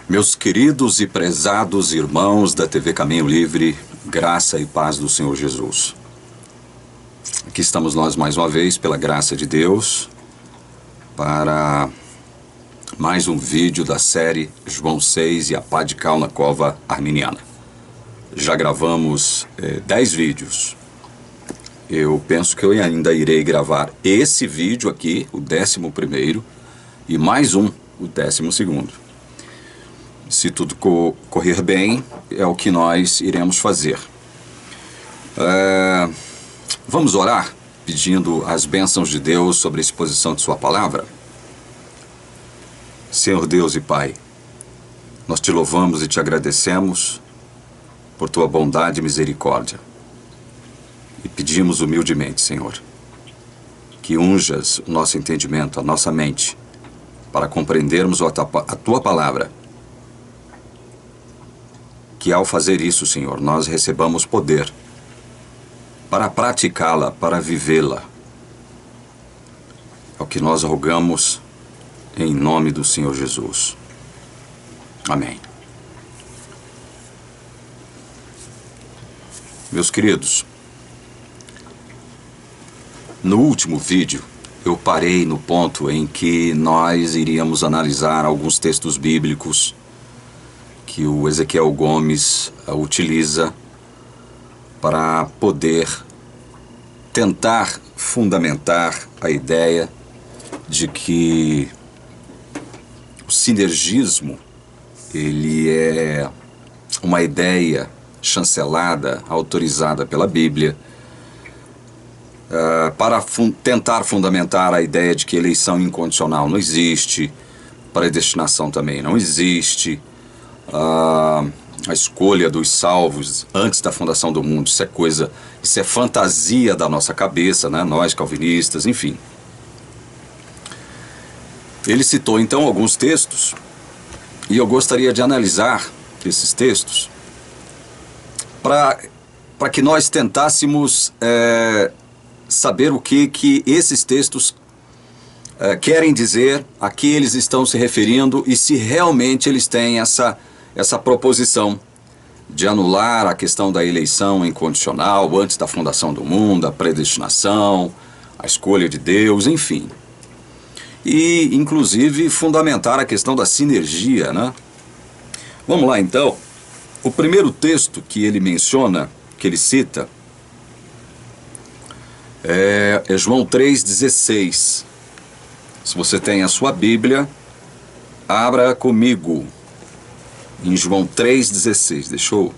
Meus queridos e prezados irmãos da TV Caminho Livre, graça e paz do Senhor Jesus. Aqui estamos nós mais uma vez, pela graça de Deus, para mais um vídeo da série João 6 e a pá de cal na cova arminiana. Já gravamos 10 vídeos. Eu penso que eu ainda irei gravar esse vídeo aqui, o 11º, e mais um, o 12º. Se tudo correr bem, é o que nós iremos fazer. Vamos orar, pedindo as bênçãos de Deus sobre a exposição de sua palavra? Senhor Deus e Pai, nós te louvamos e te agradecemos por tua bondade e misericórdia. E pedimos humildemente, Senhor, que unjas o nosso entendimento, a nossa mente, para compreendermos a tua palavra. Que ao fazer isso, Senhor, nós recebamos poder para praticá-la, para vivê-la. É o que nós rogamos em nome do Senhor Jesus. Amém. Meus queridos, no último vídeo, eu parei no ponto em que nós iríamos analisar alguns textos bíblicos que o Ezequiel Gomes utiliza para poder tentar fundamentar a ideia de que o sinergismo ele é uma ideia chancelada, autorizada pela Bíblia, para tentar fundamentar a ideia de que eleição incondicional não existe, predestinação também não existe, a escolha dos salvos antes da fundação do mundo, isso é fantasia da nossa cabeça, né? Nós calvinistas, enfim. Ele citou então alguns textos e eu gostaria de analisar esses textos para que nós tentássemos saber o que esses textos querem dizer, a que eles estão se referindo e se realmente eles têm essa proposição de anular a questão da eleição incondicional antes da fundação do mundo, a predestinação, a escolha de Deus, enfim. E, inclusive, fundamentar a questão da sinergia, né? Vamos lá, então. O primeiro texto que ele menciona, que ele cita, é João 3,16. Se você tem a sua Bíblia, abra comigo em João 3,16. Deixa eu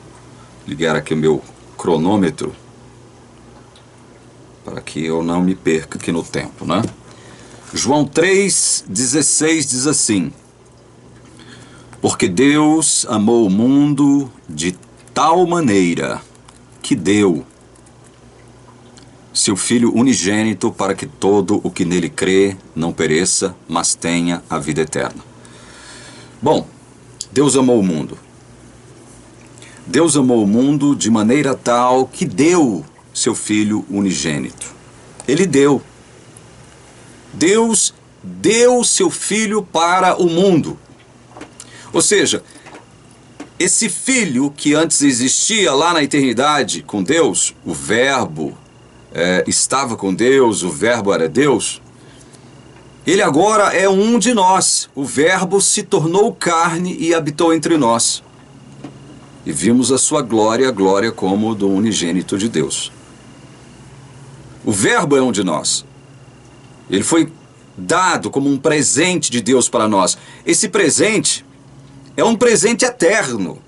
ligar aqui o meu cronômetro para que eu não me perca aqui no tempo, né? João 3,16 diz assim: porque Deus amou o mundo de tal maneira que deu seu Filho unigênito para que todo o que nele crê não pereça, mas tenha a vida eterna. Bom, Deus amou o mundo. Deus amou o mundo de maneira tal que deu seu Filho unigênito. Ele deu. Deus deu seu Filho para o mundo. Ou seja, esse Filho que antes existia lá na eternidade com Deus, o Verbo estava com Deus, o Verbo era Deus, ele agora é um de nós. O Verbo se tornou carne e habitou entre nós. E vimos a sua glória, a glória como do unigênito de Deus. O Verbo é um de nós. Ele foi dado como um presente de Deus para nós. Esse presente é um presente eterno.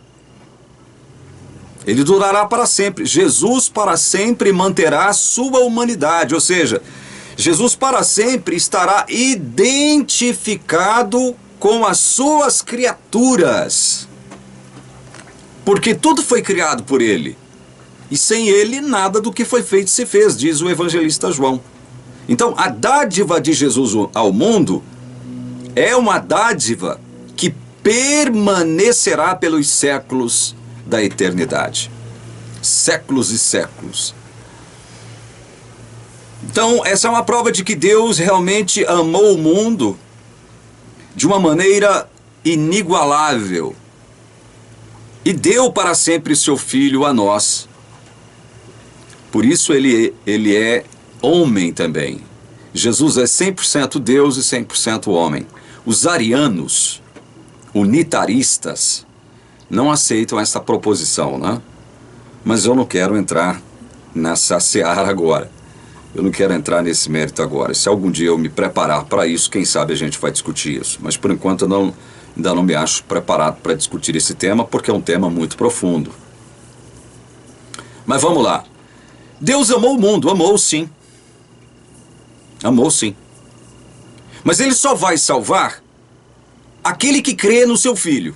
Ele durará para sempre. Jesus para sempre manterá a sua humanidade, ou seja, Jesus para sempre estará identificado com as suas criaturas, porque tudo foi criado por ele, e sem ele nada do que foi feito se fez, diz o evangelista João. Então a dádiva de Jesus ao mundo é uma dádiva que permanecerá pelos séculos da eternidade. Séculos e séculos. Então, essa é uma prova de que Deus realmente amou o mundo de uma maneira inigualável e deu para sempre seu Filho a nós. Por isso ele é homem também. Jesus é 100% Deus e 100% homem. Os arianos, unitaristas, não aceitam essa proposição, né? Mas eu não quero entrar nessa seara agora. Eu não quero entrar nesse mérito agora. Se algum dia eu me preparar para isso, quem sabe a gente vai discutir isso. Mas por enquanto eu ainda não me acho preparado para discutir esse tema, porque é um tema muito profundo. Mas vamos lá. Deus amou o mundo, amou sim. Amou sim. Mas ele só vai salvar aquele que crê no seu Filho.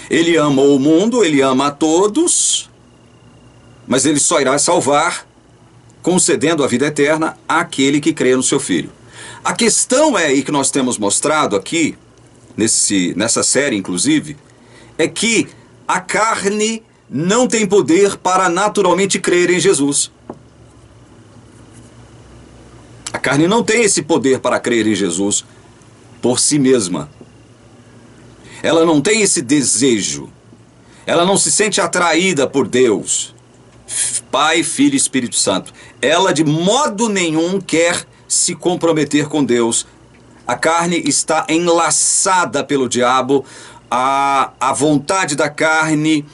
Ele amou o mundo, ele ama a todos, mas ele só irá salvar concedendo a vida eterna àquele que crê no seu Filho. A questão é, e que nós temos mostrado aqui, nessa série inclusive, é que a carne não tem poder para naturalmente crer em Jesus. A carne não tem esse poder para crer em Jesus por si mesma. Ela não tem esse desejo. Ela não se sente atraída por Deus, Pai, Filho e Espírito Santo. Ela de modo nenhum quer se comprometer com Deus. A carne está enlaçada pelo diabo. A vontade da carne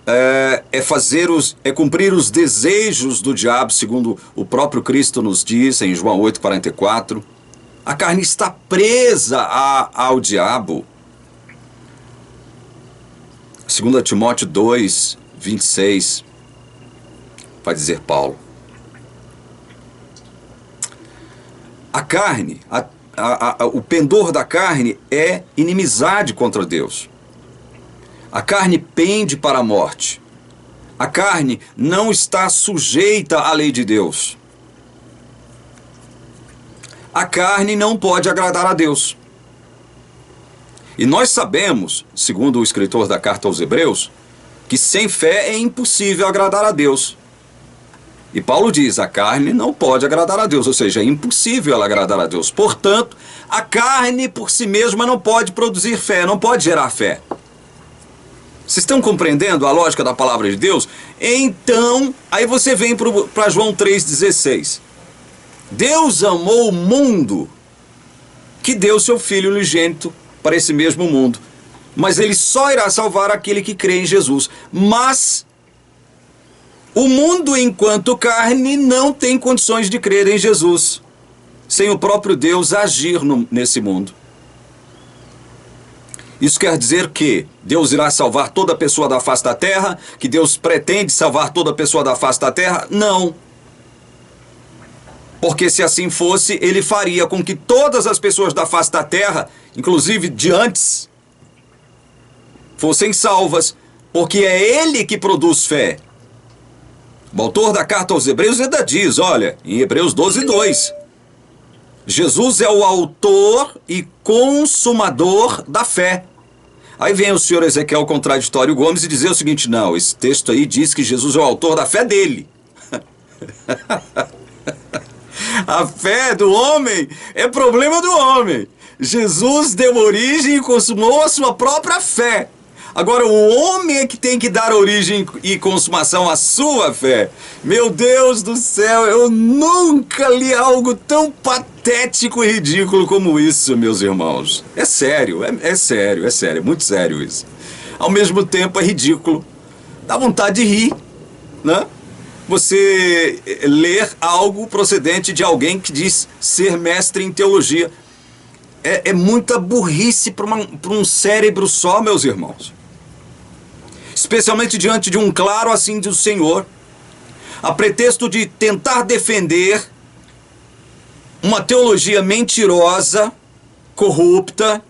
é cumprir os desejos do diabo, segundo o próprio Cristo nos diz em João 8,44. A carne está presa ao diabo. 2 Timóteo 2, 26, vai dizer Paulo. A carne, o pendor da carne é inimizade contra Deus. A carne pende para a morte. A carne não está sujeita à lei de Deus. A carne não pode agradar a Deus. E nós sabemos, segundo o escritor da carta aos Hebreus, que sem fé é impossível agradar a Deus. E Paulo diz, a carne não pode agradar a Deus, ou seja, é impossível ela agradar a Deus. Portanto, a carne por si mesma não pode produzir fé, não pode gerar fé. Vocês estão compreendendo a lógica da palavra de Deus? Então, aí você vem para João 3,16. Deus amou o mundo que deu seu Filho unigênito para esse mesmo mundo. Mas ele só irá salvar aquele que crê em Jesus. Mas o mundo, enquanto carne, não tem condições de crer em Jesus, sem o próprio Deus agir nesse mundo. Isso quer dizer que Deus irá salvar toda pessoa da face da terra? Que Deus pretende salvar toda pessoa da face da terra? Não. Porque se assim fosse, ele faria com que todas as pessoas da face da terra, inclusive de antes, fossem salvas, porque é ele que produz fé. O autor da carta aos Hebreus ainda diz, olha, em Hebreus 12:2, Jesus é o autor e consumador da fé. Aí vem o senhor Ezequiel Contraditório Gomes e dizer o seguinte, não, esse texto aí diz que Jesus é o autor da fé dele. A fé do homem é problema do homem. Jesus deu origem e consumou a sua própria fé. Agora, o homem é que tem que dar origem e consumação à sua fé. Meu Deus do céu, eu nunca li algo tão patético e ridículo como isso, meus irmãos. É sério, é sério, é muito sério isso. Ao mesmo tempo é ridículo. Dá vontade de rir, né? Você ler algo procedente de alguém que diz ser mestre em teologia. É muita burrice para um cérebro só, meus irmãos. Especialmente diante de um claro assim do Senhor, a pretexto de tentar defender uma teologia mentirosa, corrupta,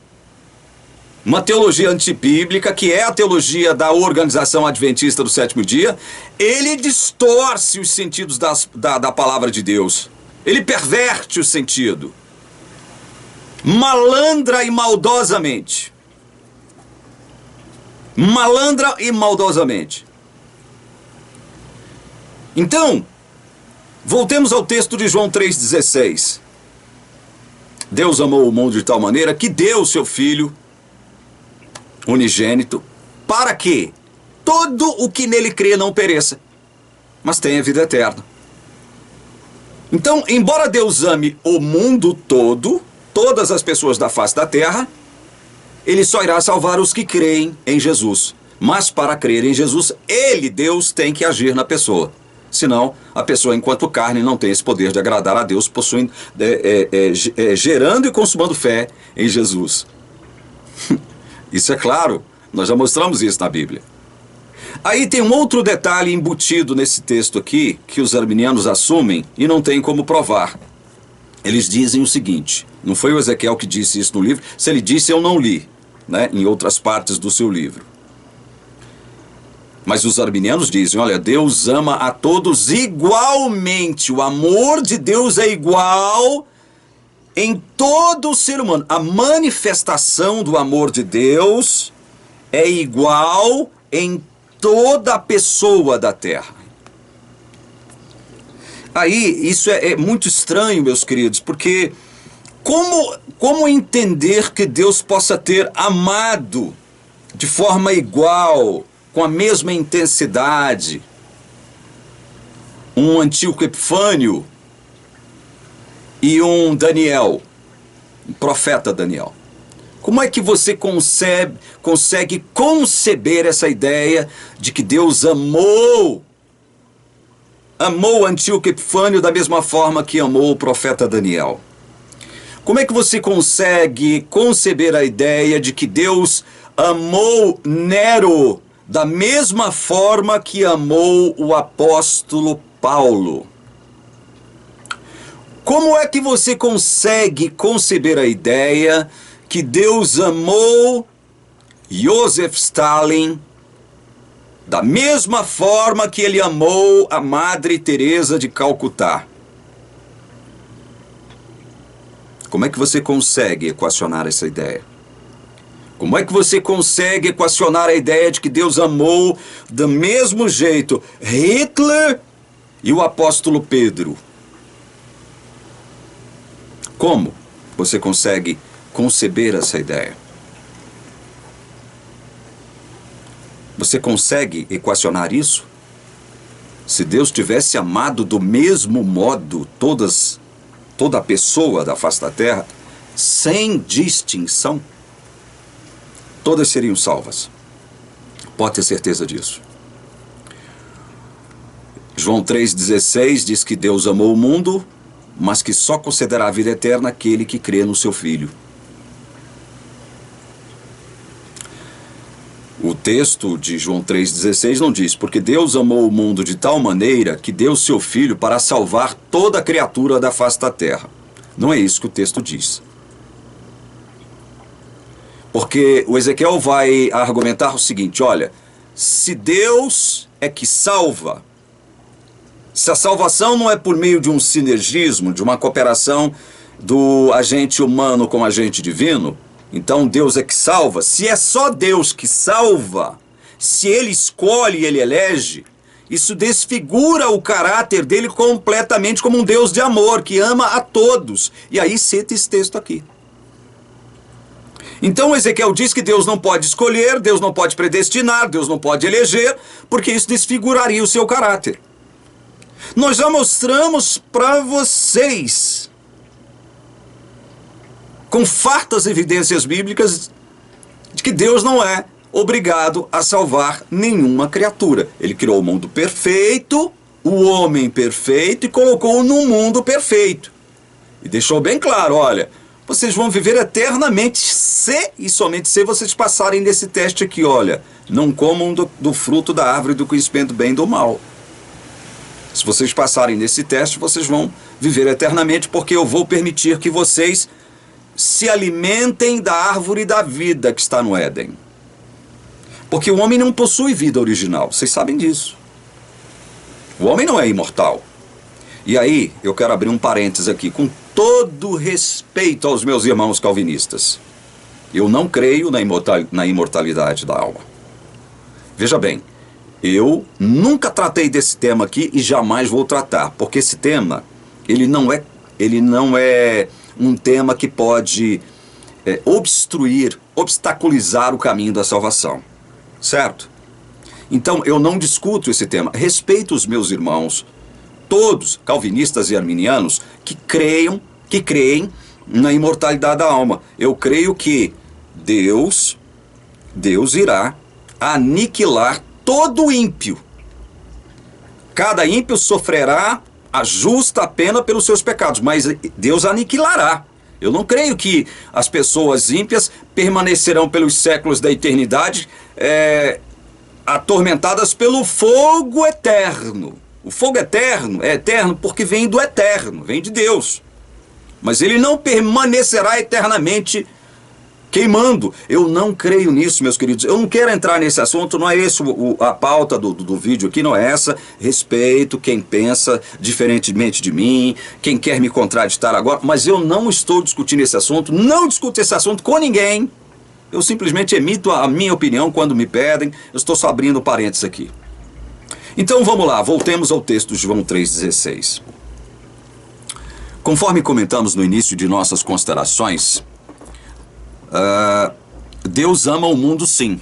uma teologia antibíblica, que é a teologia da Organização Adventista do Sétimo Dia. Ele distorce os sentidos da palavra de Deus. Ele perverte o sentido. Malandra e maldosamente. Malandra e maldosamente. Então, voltemos ao texto de João 3,16. Deus amou o mundo de tal maneira que deu o seu Filho unigênito, para que todo o que nele crê não pereça, mas tenha vida eterna. Então, embora Deus ame o mundo todo, todas as pessoas da face da terra, ele só irá salvar os que creem em Jesus. Mas para crer em Jesus, ele, Deus, tem que agir na pessoa. Senão, a pessoa, enquanto carne, não tem esse poder de agradar a Deus, possuindo, gerando e consumando fé em Jesus. Isso é claro, nós já mostramos isso na Bíblia. Aí tem um outro detalhe embutido nesse texto aqui, que os arminianos assumem e não tem como provar. Eles dizem o seguinte, não foi o Ezequiel que disse isso no livro, se ele disse eu não li, né, em outras partes do seu livro. Mas os arminianos dizem, olha, Deus ama a todos igualmente, o amor de Deus é igual em todo o ser humano. A manifestação do amor de Deus é igual em toda a pessoa da terra. Aí, isso é muito estranho, meus queridos, porque como entender que Deus possa ter amado de forma igual, com a mesma intensidade, um Antíoco Epifânio e um Daniel, um profeta Daniel? Como é que você consegue conceber essa ideia de que Deus amou Antíoco Epifânio da mesma forma que amou o profeta Daniel? Como é que você consegue conceber a ideia de que Deus amou Nero da mesma forma que amou o apóstolo Paulo? Como é que você consegue conceber a ideia que Deus amou Joseph Stalin da mesma forma que ele amou a Madre Teresa de Calcutá? Como é que você consegue equacionar essa ideia? Como é que você consegue equacionar a ideia de que Deus amou do mesmo jeito Hitler e o apóstolo Pedro? Como você consegue conceber essa ideia? Você consegue equacionar isso? Se Deus tivesse amado do mesmo modo toda a pessoa da face da terra, sem distinção, todas seriam salvas. Pode ter certeza disso. João 3,16 diz que Deus amou o mundo, mas que só concederá a vida eterna àquele que crê no seu Filho. O texto de João 3,16 não diz, porque Deus amou o mundo de tal maneira que deu seu Filho para salvar toda criatura da face da terra. Não é isso que o texto diz. Porque o Ezequiel vai argumentar o seguinte, olha, se Deus é que salva, se a salvação não é por meio de um sinergismo, de uma cooperação do agente humano com o agente divino, então Deus é que salva. Se é só Deus que salva, se Ele escolhe e Ele elege, isso desfigura o caráter dele completamente como um Deus de amor, que ama a todos. E aí cita esse texto aqui. Então Ezequiel diz que Deus não pode escolher, Deus não pode predestinar, Deus não pode eleger, porque isso desfiguraria o seu caráter. Nós já mostramos para vocês, com fartas evidências bíblicas, de que Deus não é obrigado a salvar nenhuma criatura. Ele criou o mundo perfeito, o homem perfeito, e colocou-o num mundo perfeito. E deixou bem claro, olha, vocês vão viver eternamente se e somente se vocês passarem nesse teste aqui, olha, não comam do fruto da árvore do conhecimento do bem e do mal. Se vocês passarem nesse teste, vocês vão viver eternamente, porque eu vou permitir que vocês se alimentem da árvore da vida que está no Éden. Porque o homem não possui vida original, vocês sabem disso. O homem não é imortal. E aí, eu quero abrir um parênteses aqui, com todo respeito aos meus irmãos calvinistas. Eu não creio na imortalidade da alma. Veja bem, eu nunca tratei desse tema aqui e jamais vou tratar, porque esse tema, ele não é um tema que pode obstaculizar o caminho da salvação, certo? Então, eu não discuto esse tema. Respeito os meus irmãos, todos, calvinistas e arminianos, que creem na imortalidade da alma. Eu creio que Deus irá aniquilar todo ímpio. Cada ímpio sofrerá a justa pena pelos seus pecados, mas Deus aniquilará. Eu não creio que as pessoas ímpias permanecerão pelos séculos da eternidade atormentadas pelo fogo eterno. O fogo eterno é eterno porque vem do eterno, vem de Deus. Mas ele não permanecerá eternamente queimando. Eu não creio nisso, meus queridos. Eu não quero entrar nesse assunto, não é esse a pauta do vídeo aqui, não é essa. Respeito quem pensa diferentemente de mim, quem quer me contraditar agora, mas eu não estou discutindo esse assunto, não discuto esse assunto com ninguém. Eu simplesmente emito a minha opinião quando me pedem. Eu estou só abrindo parênteses aqui. Então vamos lá, voltemos ao texto de João 3,16. Conforme comentamos no início de nossas considerações, Deus ama o mundo sim,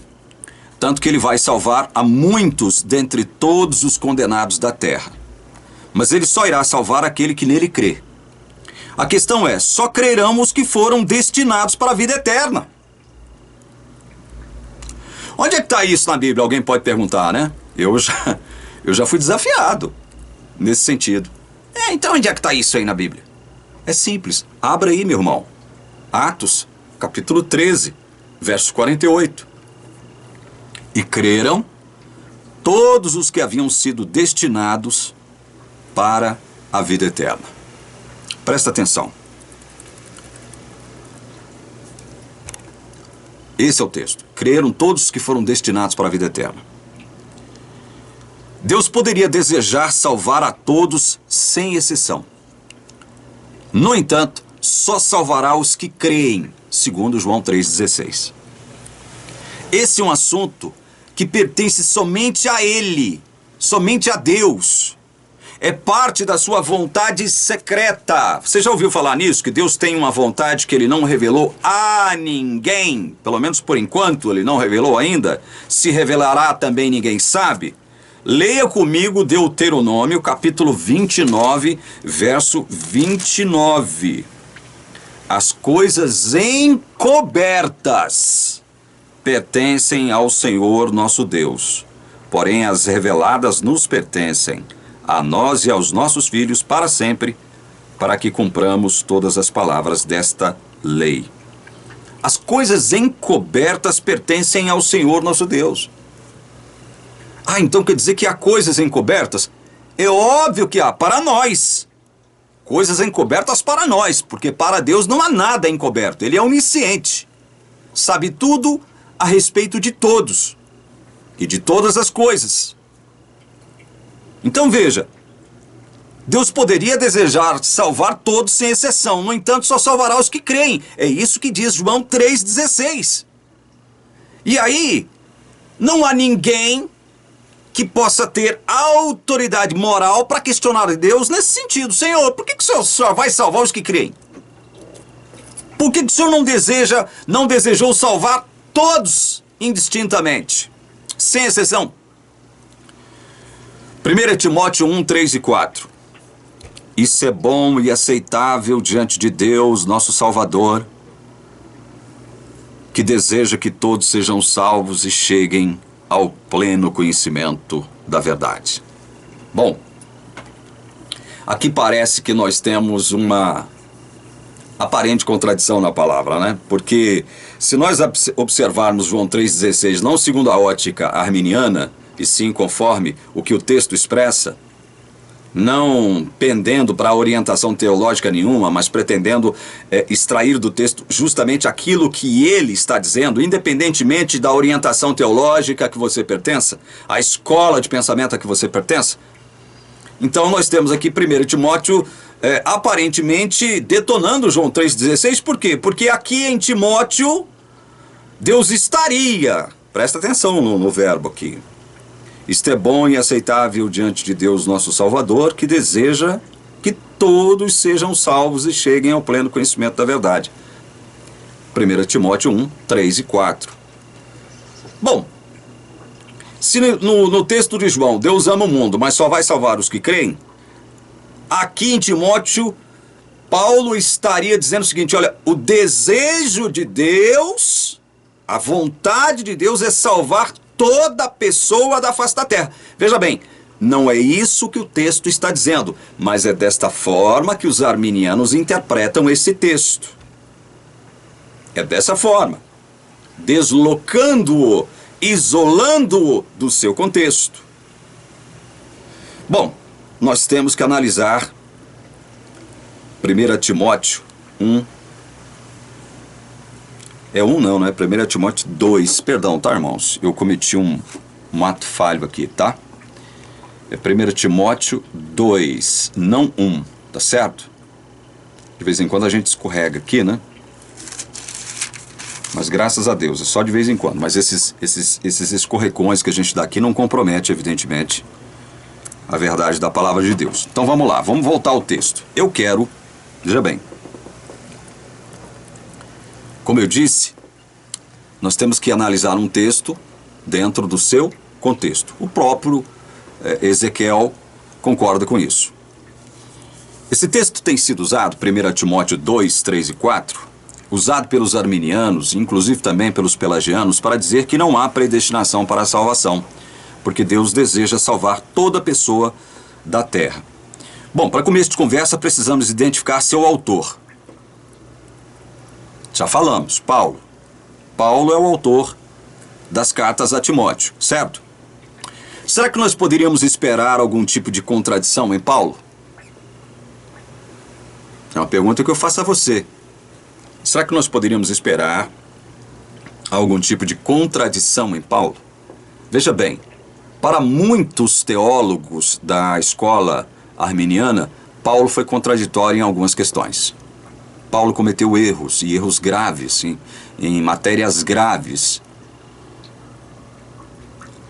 tanto que ele vai salvar a muitos dentre todos os condenados da terra. Mas ele só irá salvar aquele que nele crê. A questão é, só crerão os que foram destinados para a vida eterna. Onde é que está isso na Bíblia? Alguém pode perguntar, né? Eu já fui desafiado nesse sentido. Então onde é que está isso aí na Bíblia? É simples, abra aí, meu irmão. Atos, capítulo 13, verso 48. E creram todos os que haviam sido destinados para a vida eterna. Presta atenção. Esse é o texto. Creram todos os que foram destinados para a vida eterna. Deus poderia desejar salvar a todos sem exceção. No entanto, só salvará os que creem, segundo João 3,16. Esse é um assunto que pertence somente a Ele, somente a Deus. É parte da sua vontade secreta. Você já ouviu falar nisso? Que Deus tem uma vontade que Ele não revelou a ninguém. Pelo menos por enquanto Ele não revelou ainda. Se revelará também ninguém sabe. Leia comigo Deuteronômio, capítulo 29, verso 29. As coisas encobertas pertencem ao Senhor nosso Deus, porém as reveladas nos pertencem, a nós e aos nossos filhos para sempre, para que cumpramos todas as palavras desta lei. As coisas encobertas pertencem ao Senhor nosso Deus. Então quer dizer que há coisas encobertas? É óbvio que há, para nós. Coisas encobertas para nós, porque para Deus não há nada encoberto. Ele é onisciente. Sabe tudo a respeito de todos e de todas as coisas. Então veja, Deus poderia desejar salvar todos sem exceção, no entanto só salvará os que creem. É isso que diz João 3,16. E aí, não há ninguém que possa ter autoridade moral para questionar Deus nesse sentido. Senhor, por que o Senhor só vai salvar os que creem? Por que o Senhor não desejou salvar todos indistintamente, sem exceção? 1 Timóteo 1, 3 e 4. Isso é bom e aceitável diante de Deus, nosso Salvador, que deseja que todos sejam salvos e cheguem ao pleno conhecimento da verdade. Bom, aqui parece que nós temos uma aparente contradição na palavra, né? Porque se nós observarmos João 3,16, não segundo a ótica arminiana, e sim conforme o que o texto expressa, não pendendo para orientação teológica nenhuma, mas pretendendo extrair do texto justamente aquilo que ele está dizendo, independentemente da orientação teológica a que você pertença, a escola de pensamento a que você pertença. Então nós temos aqui 1 Timóteo aparentemente detonando João 3,16. Por quê? Porque aqui em Timóteo Deus estaria, presta atenção no verbo aqui, isto é bom e aceitável diante de Deus nosso Salvador, que deseja que todos sejam salvos e cheguem ao pleno conhecimento da verdade. 1 Timóteo 1, 3 e 4. Bom, se no texto de João, Deus ama o mundo, mas só vai salvar os que creem, aqui em Timóteo, Paulo estaria dizendo o seguinte: olha, o desejo de Deus, a vontade de Deus é salvar toda pessoa da face da terra. Veja bem, não é isso que o texto está dizendo, mas é desta forma que os arminianos interpretam esse texto. É dessa forma, deslocando-o, isolando-o do seu contexto. Bom, nós temos que analisar 1 Timóteo 1. É 1 não, né? 1 Timóteo 2. Perdão, tá, irmãos? Eu cometi um ato falho aqui, tá? É 1 Timóteo 2, não 1, tá certo? De vez em quando a gente escorrega aqui, né? Mas graças a Deus, é só de vez em quando. Mas esses escorregões que a gente dá aqui não compromete, evidentemente, a verdade da palavra de Deus. Então vamos lá, vamos voltar ao texto. Eu quero, veja bem, como eu disse, nós temos que analisar um texto dentro do seu contexto. O próprio Ezequiel concorda com isso. Esse texto tem sido usado, 1 Timóteo 2, 3 e 4, usado pelos arminianos, inclusive também pelos pelagianos, para dizer que não há predestinação para a salvação, porque Deus deseja salvar toda pessoa da terra. Bom, para começo de conversa, precisamos identificar seu autor. Já falamos, Paulo. Paulo é o autor das cartas a Timóteo, certo? Será que nós poderíamos esperar algum tipo de contradição em Paulo? É uma pergunta que eu faço a você. Será que nós poderíamos esperar algum tipo de contradição em Paulo? Veja bem, para muitos teólogos da escola arminiana, Paulo foi contraditório em algumas questões. Paulo cometeu erros, e erros graves, em matérias graves.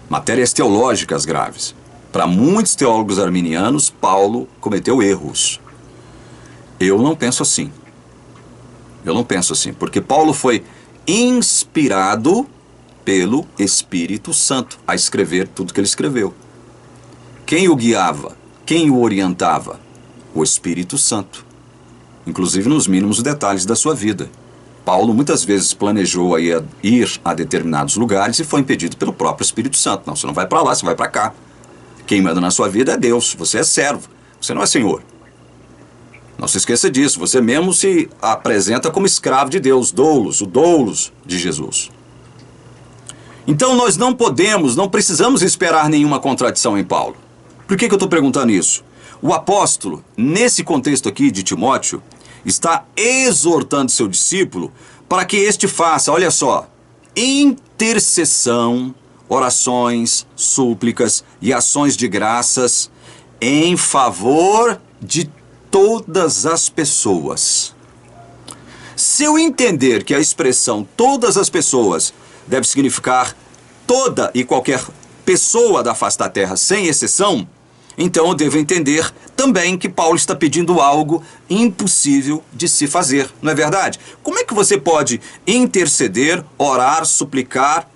Matérias teológicas graves. Para muitos teólogos arminianos, Paulo cometeu erros. Eu não penso assim. Eu não penso assim, porque Paulo foi inspirado pelo Espírito Santo a escrever tudo que ele escreveu. Quem o guiava? Quem o orientava? O Espírito Santo. Inclusive nos mínimos detalhes da sua vida. Paulo muitas vezes planejou ir a determinados lugares e foi impedido pelo próprio Espírito Santo. Não, você não vai para lá, você vai para cá. Quem manda na sua vida é Deus, você é servo, você não é senhor. Não se esqueça disso, você mesmo se apresenta como escravo de Deus, doulos, o doulos de Jesus. Então nós não precisamos esperar nenhuma contradição em Paulo. Por que eu estou perguntando isso? O apóstolo, nesse contexto aqui de Timóteo, está exortando seu discípulo para que este faça, olha só, intercessão, orações, súplicas e ações de graças em favor de todas as pessoas. Se eu entender que a expressão todas as pessoas deve significar toda e qualquer pessoa da face da terra, sem exceção, então eu devo entender também que Paulo está pedindo algo impossível de se fazer, não é verdade? Como é que você pode interceder, orar, suplicar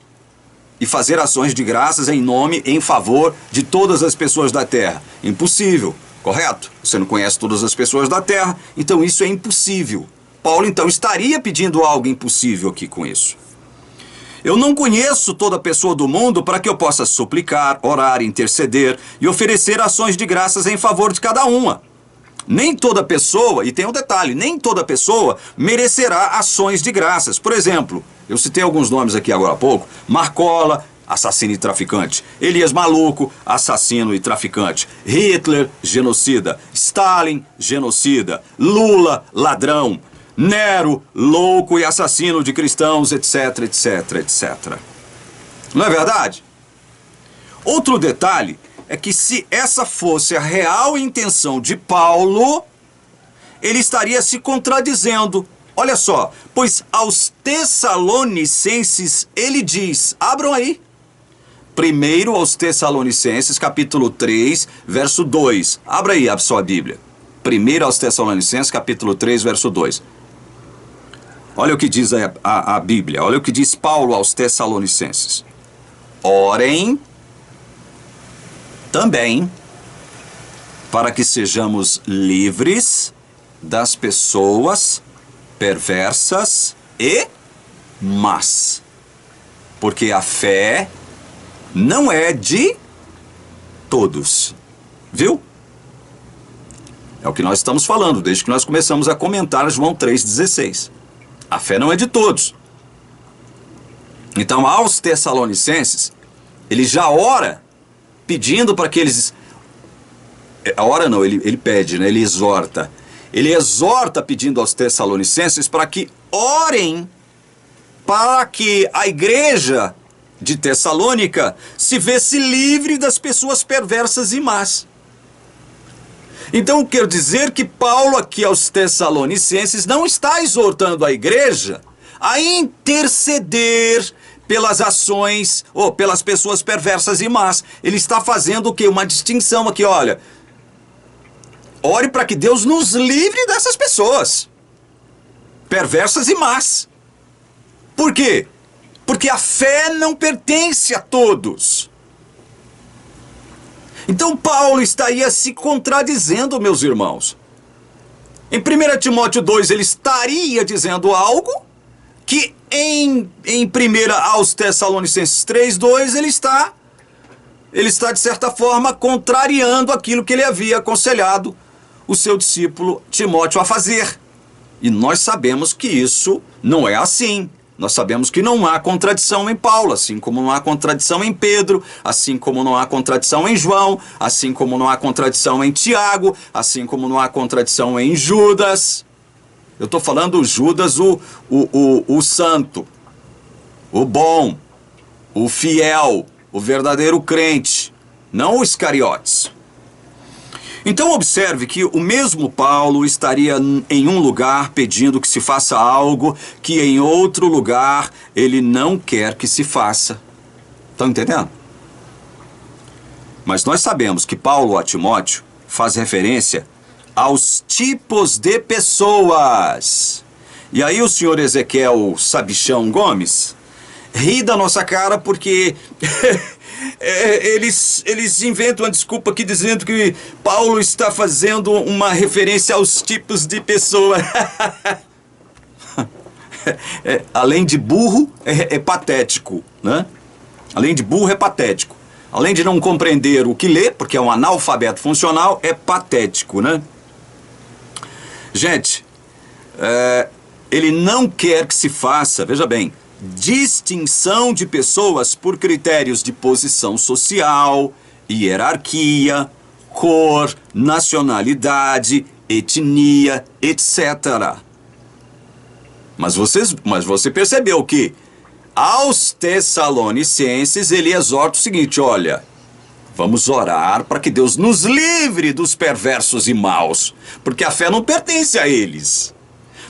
e fazer ações de graças em favor de todas as pessoas da terra? Impossível, correto? Você não conhece todas as pessoas da terra, então isso é impossível. Paulo então estaria pedindo algo impossível aqui com isso. Eu não conheço toda pessoa do mundo para que eu possa suplicar, orar, interceder e oferecer ações de graças em favor de cada uma. Nem toda pessoa, e tem um detalhe, nem toda pessoa merecerá ações de graças. Por exemplo, eu citei alguns nomes aqui agora há pouco: Marcola, assassino e traficante; Elias Maluco, assassino e traficante; Hitler, genocida; Stalin, genocida; Lula, ladrão; Nero, louco e assassino de cristãos, etc, etc, etc. Não é verdade? Outro detalhe é que se essa fosse a real intenção de Paulo, ele estaria se contradizendo. Olha só, pois aos Tessalonicenses ele diz, abram aí, primeiro aos Tessalonicenses, capítulo 3, verso 2. Abra aí a sua Bíblia. 1 aos Tessalonicenses, capítulo 3, verso 2. Olha o que diz a Bíblia, olha o que diz Paulo aos Tessalonicenses. Orem também para que sejamos livres das pessoas perversas e más. Porque a fé não é de todos. Viu? É o que nós estamos falando desde que nós começamos a comentar João 3,16. A fé não é de todos. Então, aos Tessalonicenses, ele já ora pedindo para que eles... Ora não, ele pede, né? Ele exorta. Ele exorta pedindo aos Tessalonicenses para que orem para que a igreja de Tessalônica se vesse livre das pessoas perversas e más. Então, quer dizer que Paulo aqui aos Tessalonicenses não está exortando a igreja a interceder pelas ações ou pelas pessoas perversas e más. Ele está fazendo o quê? Uma distinção aqui, olha. Ore para que Deus nos livre dessas pessoas perversas e más. Por quê? Porque a fé não pertence a todos. Então Paulo estaria se contradizendo, meus irmãos. Em 1 Timóteo 2, ele estaria dizendo algo que em 1 aos Tessalonicenses 3:2, ele está, de certa forma, contrariando aquilo que ele havia aconselhado o seu discípulo Timóteo a fazer. E nós sabemos que isso não é assim. Nós sabemos que não há contradição em Paulo, assim como não há contradição em Pedro, assim como não há contradição em João, assim como não há contradição em Tiago, assim como não há contradição em Judas. Eu estou falando Judas, o santo, o bom, o fiel, o verdadeiro crente, não os Iscariotes. Então observe que o mesmo Paulo estaria em um lugar pedindo que se faça algo que em outro lugar ele não quer que se faça. Estão entendendo? Mas nós sabemos que Paulo a Timóteo faz referência aos tipos de pessoas. E aí o senhor Ezequiel Sabichão Gomes ri da nossa cara porque... Eles inventam uma desculpa aqui dizendo que Paulo está fazendo uma referência aos tipos de pessoa. Além de burro, é patético, né? Além de burro, é patético. Além de não compreender o que lê, porque é um analfabeto funcional, é patético, né? Gente, ele não quer que se faça, veja bem, distinção de pessoas por critérios de posição social, hierarquia, cor, nacionalidade, etnia, etc. Mas você percebeu que aos Tessalonicenses ele exorta o seguinte, olha, vamos orar para que Deus nos livre dos perversos e maus, porque a fé não pertence a eles.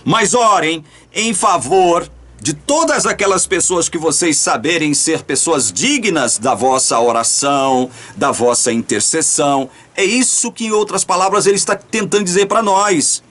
Mas orem em favor de todas aquelas pessoas que vocês saberem ser pessoas dignas da vossa oração, da vossa intercessão. É isso que, em outras palavras, ele está tentando dizer para nós.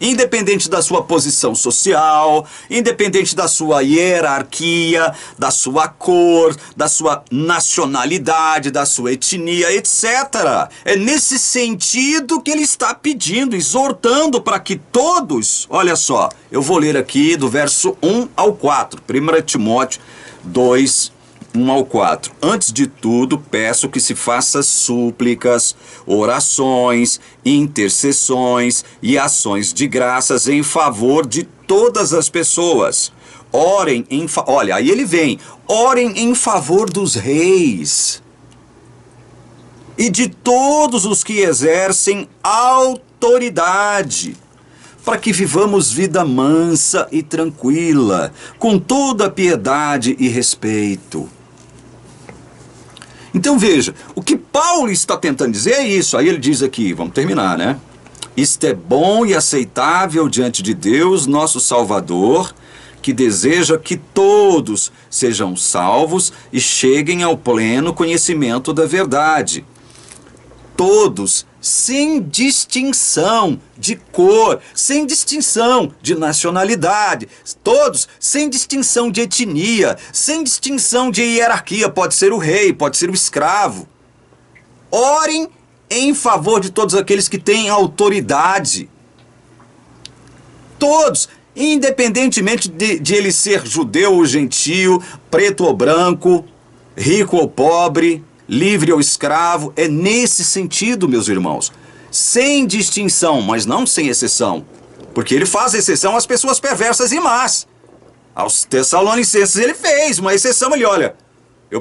Independente da sua posição social, independente da sua hierarquia, da sua cor, da sua nacionalidade, da sua etnia, etc. É nesse sentido que ele está pedindo, exortando para que todos, olha só, eu vou ler aqui do verso 1 ao 4, 1 Timóteo 2, 1 ao 4. Antes de tudo, peço que se faça súplicas, orações, intercessões e ações de graças em favor de todas as pessoas. Orem olha, aí ele vem. Orem em favor dos reis e de todos os que exercem autoridade, para que vivamos vida mansa e tranquila, com toda piedade e respeito. Então veja, o que Paulo está tentando dizer é isso. Aí ele diz aqui, vamos terminar, né? Isto é bom e aceitável diante de Deus, nosso Salvador, que deseja que todos sejam salvos e cheguem ao pleno conhecimento da verdade. todos, sem distinção de cor, sem distinção de nacionalidade, todos sem distinção de etnia, sem distinção de hierarquia, pode ser o rei, pode ser o escravo. Orem em favor de todos aqueles que têm autoridade. Todos, independentemente de ele ser judeu ou gentio, preto ou branco, rico ou pobre, livre ou escravo, é nesse sentido, meus irmãos. Sem distinção, mas não sem exceção. Porque ele faz exceção às pessoas perversas e más. Aos Tessalonicenses ele fez uma exceção, ele olha, eu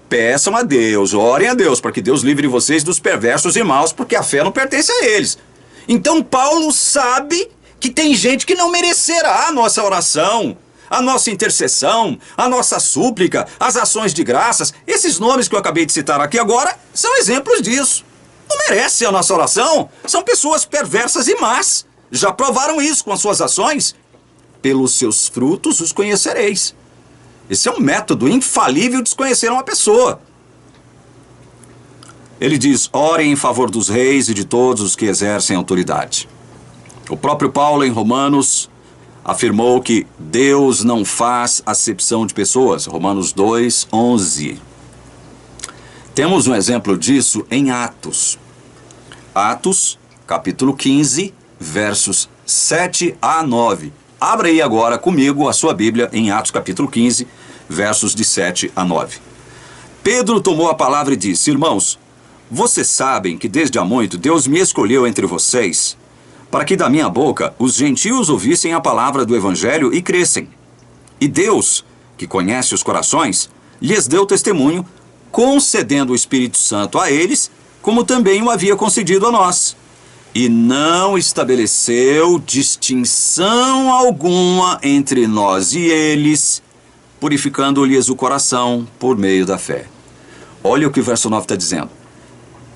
peçam a Deus, orem a Deus, para que Deus livre vocês dos perversos e maus, porque a fé não pertence a eles. Então Paulo sabe que tem gente que não merecerá a nossa oração, a nossa intercessão, a nossa súplica, as ações de graças. Esses nomes que eu acabei de citar aqui agora são exemplos disso. Não merecem a nossa oração, são pessoas perversas e más. Já provaram isso com as suas ações? Pelos seus frutos os conhecereis. Esse é um método infalível de conhecer uma pessoa. Ele diz, orem em favor dos reis e de todos os que exercem autoridade. O próprio Paulo, em Romanos, afirmou que Deus não faz acepção de pessoas. Romanos 2:11. Temos um exemplo disso em Atos. Atos, capítulo 15, versos 7 a 9. Abra aí agora comigo a sua Bíblia em Atos, capítulo 15, versos de 7 a 9. Pedro tomou a palavra e disse, irmãos, vocês sabem que desde há muito Deus me escolheu entre vocês, para que da minha boca os gentios ouvissem a palavra do Evangelho e crescem. E Deus, que conhece os corações, lhes deu testemunho, concedendo o Espírito Santo a eles, como também o havia concedido a nós. E não estabeleceu distinção alguma entre nós e eles, purificando-lhes o coração por meio da fé. Olha o que o verso 9 está dizendo.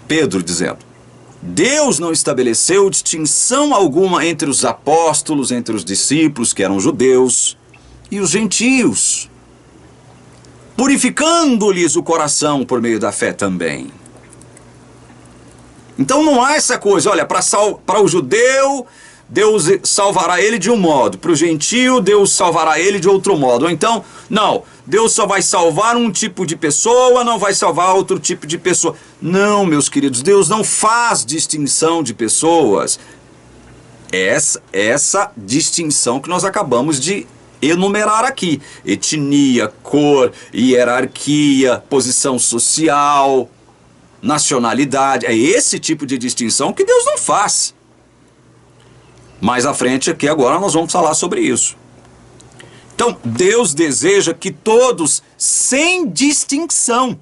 Pedro dizendo, Deus não estabeleceu distinção alguma entre os apóstolos, entre os discípulos, que eram judeus, e os gentios, purificando-lhes o coração por meio da fé também. Então não há essa coisa, olha, para o judeu, Deus salvará ele de um modo, para o gentio, Deus salvará ele de outro modo. Ou então, não, Deus só vai salvar um tipo de pessoa, não vai salvar outro tipo de pessoa. Não, meus queridos, Deus não faz distinção de pessoas. Essa distinção que nós acabamos de enumerar aqui. Etnia, cor, hierarquia, posição social, nacionalidade. É esse tipo de distinção que Deus não faz. Mais à frente aqui agora nós vamos falar sobre isso. Então, Deus deseja que todos, sem distinção,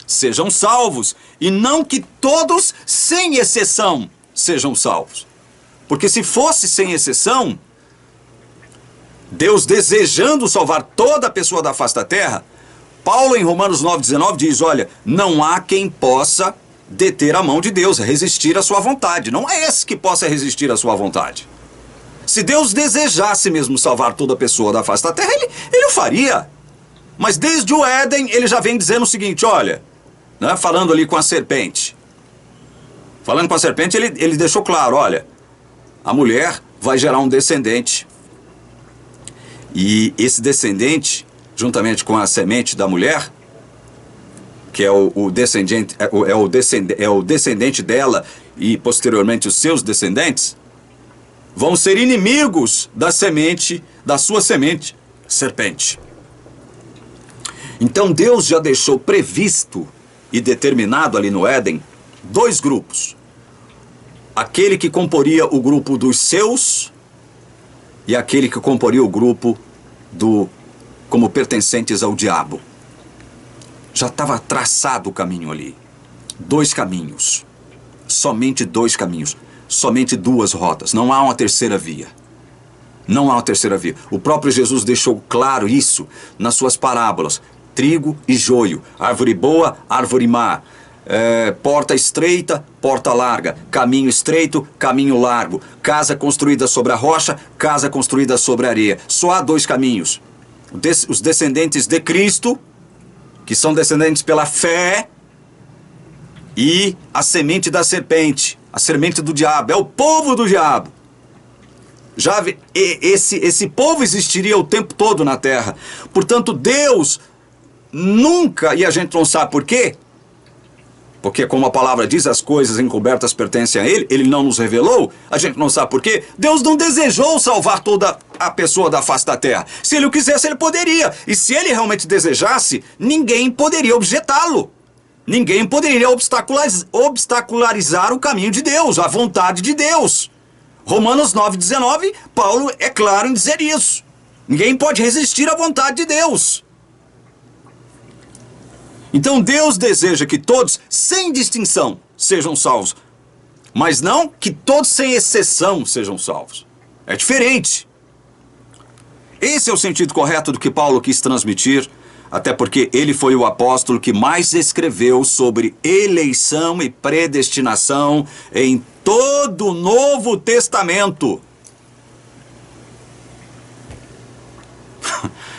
sejam salvos, e não que todos, sem exceção, sejam salvos. Porque se fosse sem exceção, Deus desejando salvar toda a pessoa da face da terra, Paulo em Romanos 9:19 diz, olha, não há quem possa deter a mão de Deus, resistir à sua vontade. Não é esse que possa resistir à sua vontade. Se Deus desejasse mesmo salvar toda pessoa da face da terra, ele o faria. Mas desde o Éden, ele já vem dizendo o seguinte, olha, né, falando ali com a serpente. Falando com a serpente, ele deixou claro, olha, a mulher vai gerar um descendente. E esse descendente, juntamente com a semente da mulher, que é o descendente dela e posteriormente os seus descendentes, vão ser inimigos da sua semente, serpente. Então Deus já deixou previsto e determinado ali no Éden 2 grupos. Aquele que comporia o grupo dos seus e aquele que comporia o grupo como pertencentes ao diabo. Já estava traçado o caminho ali. 2 caminhos. Somente 2 caminhos. Somente 2 rotas. Não há uma terceira via. Não há uma terceira via. O próprio Jesus deixou claro isso nas suas parábolas. Trigo e joio. Árvore boa, árvore má. Porta estreita, porta larga. Caminho estreito, caminho largo. Casa construída sobre a rocha, casa construída sobre a areia. Só há 2 caminhos. Os descendentes de Cristo, que são descendentes pela fé, e a semente da serpente, a semente do diabo, é o povo do diabo. Esse povo existiria o tempo todo na terra. Portanto, Deus nunca, e a gente não sabe por quê, porque como a palavra diz, as coisas encobertas pertencem a Ele, Ele não nos revelou, a gente não sabe por quê. Deus não desejou salvar toda a pessoa da face da terra. Se Ele o quisesse, Ele poderia. E se Ele realmente desejasse, ninguém poderia objetá-lo. Ninguém poderia obstacularizar o caminho de Deus, a vontade de Deus. Romanos 9,19, Paulo é claro em dizer isso. Ninguém pode resistir à vontade de Deus. Então Deus deseja que todos, sem distinção, sejam salvos. Mas não que todos, sem exceção, sejam salvos. É diferente. Esse é o sentido correto do que Paulo quis transmitir, até porque ele foi o apóstolo que mais escreveu sobre eleição e predestinação em todo o Novo Testamento.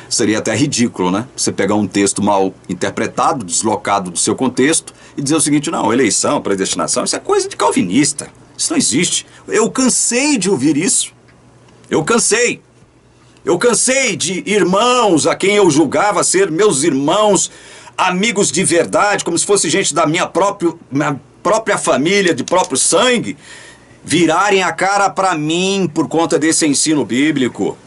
Seria até ridículo, né? Você pegar um texto mal interpretado, deslocado do seu contexto e dizer o seguinte: não, eleição, predestinação, isso é coisa de calvinista. Isso não existe. Eu cansei de ouvir isso. Eu cansei. Eu cansei de irmãos a quem eu julgava ser meus irmãos, amigos de verdade, como se fosse gente da minha própria família, de próprio sangue, virarem a cara para mim por conta desse ensino bíblico.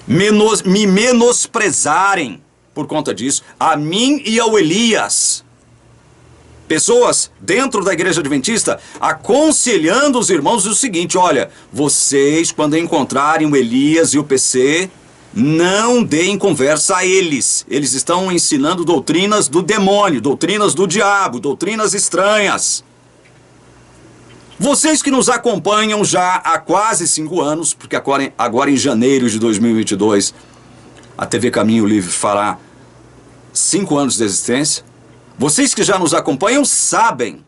Me menosprezarem por conta disso, a mim e ao Elias. Pessoas dentro da igreja adventista aconselhando os irmãos o seguinte: olha, vocês quando encontrarem o Elias e o PC, não deem conversa a eles. Eles estão ensinando doutrinas do demônio, doutrinas do diabo, doutrinas estranhas. Vocês que nos acompanham já há quase 5 anos, porque agora em janeiro de 2022, a TV Caminho Livre fará 5 anos de existência. Vocês que já nos acompanham sabem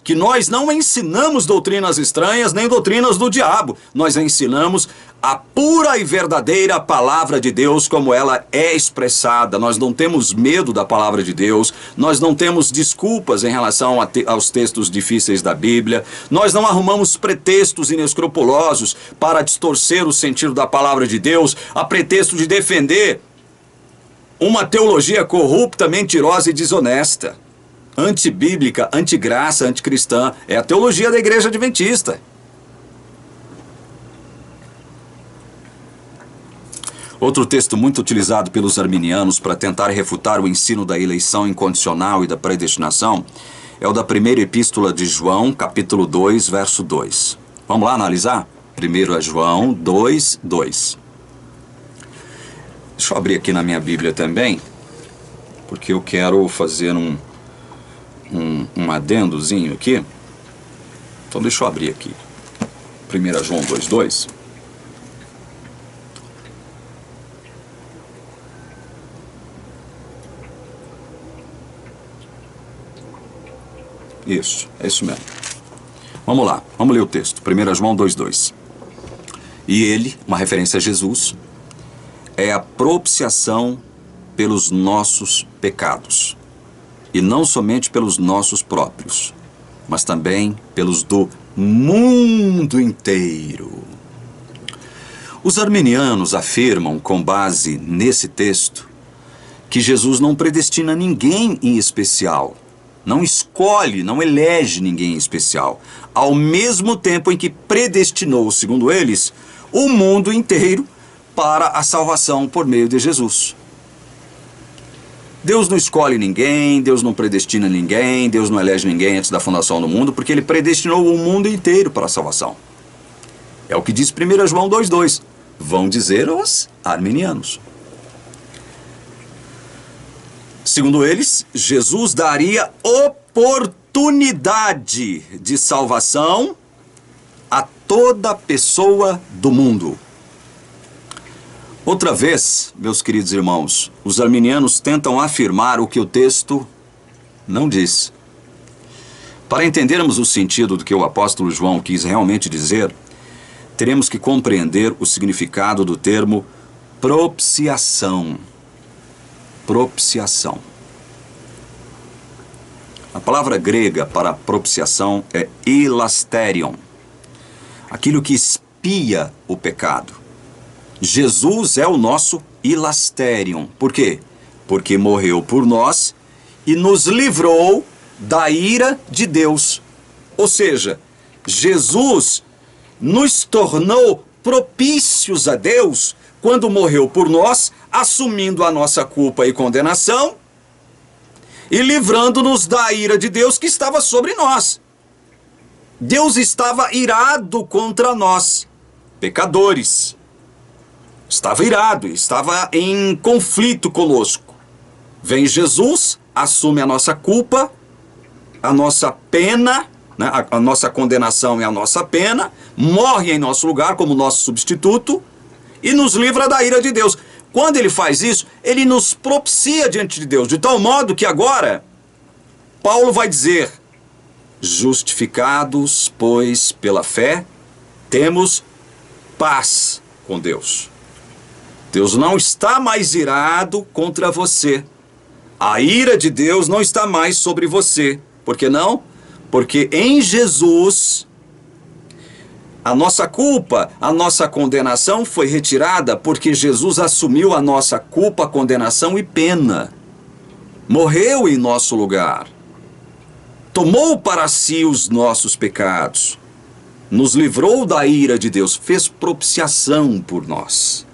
que nós não ensinamos doutrinas estranhas nem doutrinas do diabo. Nós ensinamos a pura e verdadeira palavra de Deus como ela é expressada. Nós não temos medo da palavra de Deus, nós não temos desculpas em relação aos textos difíceis da Bíblia, nós não arrumamos pretextos inescrupulosos para distorcer o sentido da palavra de Deus a pretexto de defender uma teologia corrupta, mentirosa e desonesta. Antibíblica, antigraça, anticristã. É a teologia da igreja adventista. Outro texto muito utilizado pelos arminianos para tentar refutar o ensino da eleição incondicional e da predestinação é o da primeira epístola de João, capítulo 2, verso 2. Vamos lá analisar? 1 João 2, 2. Deixa eu abrir aqui na minha Bíblia também, porque eu quero fazer um adendozinho aqui. Então deixa eu abrir aqui 1 João 2,2. Isso, é isso mesmo. Vamos lá, vamos ler o texto. 1 João 2,2. E ele, uma referência a Jesus, é a propiciação pelos nossos pecados. E não somente pelos nossos próprios, mas também pelos do mundo inteiro. Os arminianos afirmam, com base nesse texto, que Jesus não predestina ninguém em especial, não escolhe, não elege ninguém em especial, ao mesmo tempo em que predestinou, segundo eles, o mundo inteiro para a salvação por meio de Jesus. Deus não escolhe ninguém, Deus não predestina ninguém, Deus não elege ninguém antes da fundação do mundo, porque Ele predestinou o mundo inteiro para a salvação. É o que diz 1 João 2,2. Vão dizer os arminianos. Segundo eles, Jesus daria oportunidade de salvação a toda pessoa do mundo. Outra vez, meus queridos irmãos, os arminianos tentam afirmar o que o texto não diz. Para entendermos o sentido do que o apóstolo João quis realmente dizer, teremos que compreender o significado do termo propiciação. Propiciação. A palavra grega para propiciação é elasterion, aquilo que expia o pecado. Jesus é o nosso elasterion. Por quê? Porque morreu por nós e nos livrou da ira de Deus. Ou seja, Jesus nos tornou propícios a Deus quando morreu por nós, assumindo a nossa culpa e condenação e livrando-nos da ira de Deus que estava sobre nós. Deus estava irado contra nós, pecadores. Estava irado, estava em conflito conosco. Vem Jesus, assume a nossa culpa, a nossa pena, né, a nossa condenação e a nossa pena, morre em nosso lugar como nosso substituto e nos livra da ira de Deus. Quando ele faz isso, ele nos propicia diante de Deus, de tal modo que agora, Paulo vai dizer, justificados, pois, pela fé, temos paz com Deus. Deus não está mais irado contra você. A ira de Deus não está mais sobre você. Por que não? Porque em Jesus, a nossa culpa, a nossa condenação foi retirada porque Jesus assumiu a nossa culpa, condenação e pena. Morreu em nosso lugar. Tomou para si os nossos pecados. Nos livrou da ira de Deus. Fez propiciação por nós.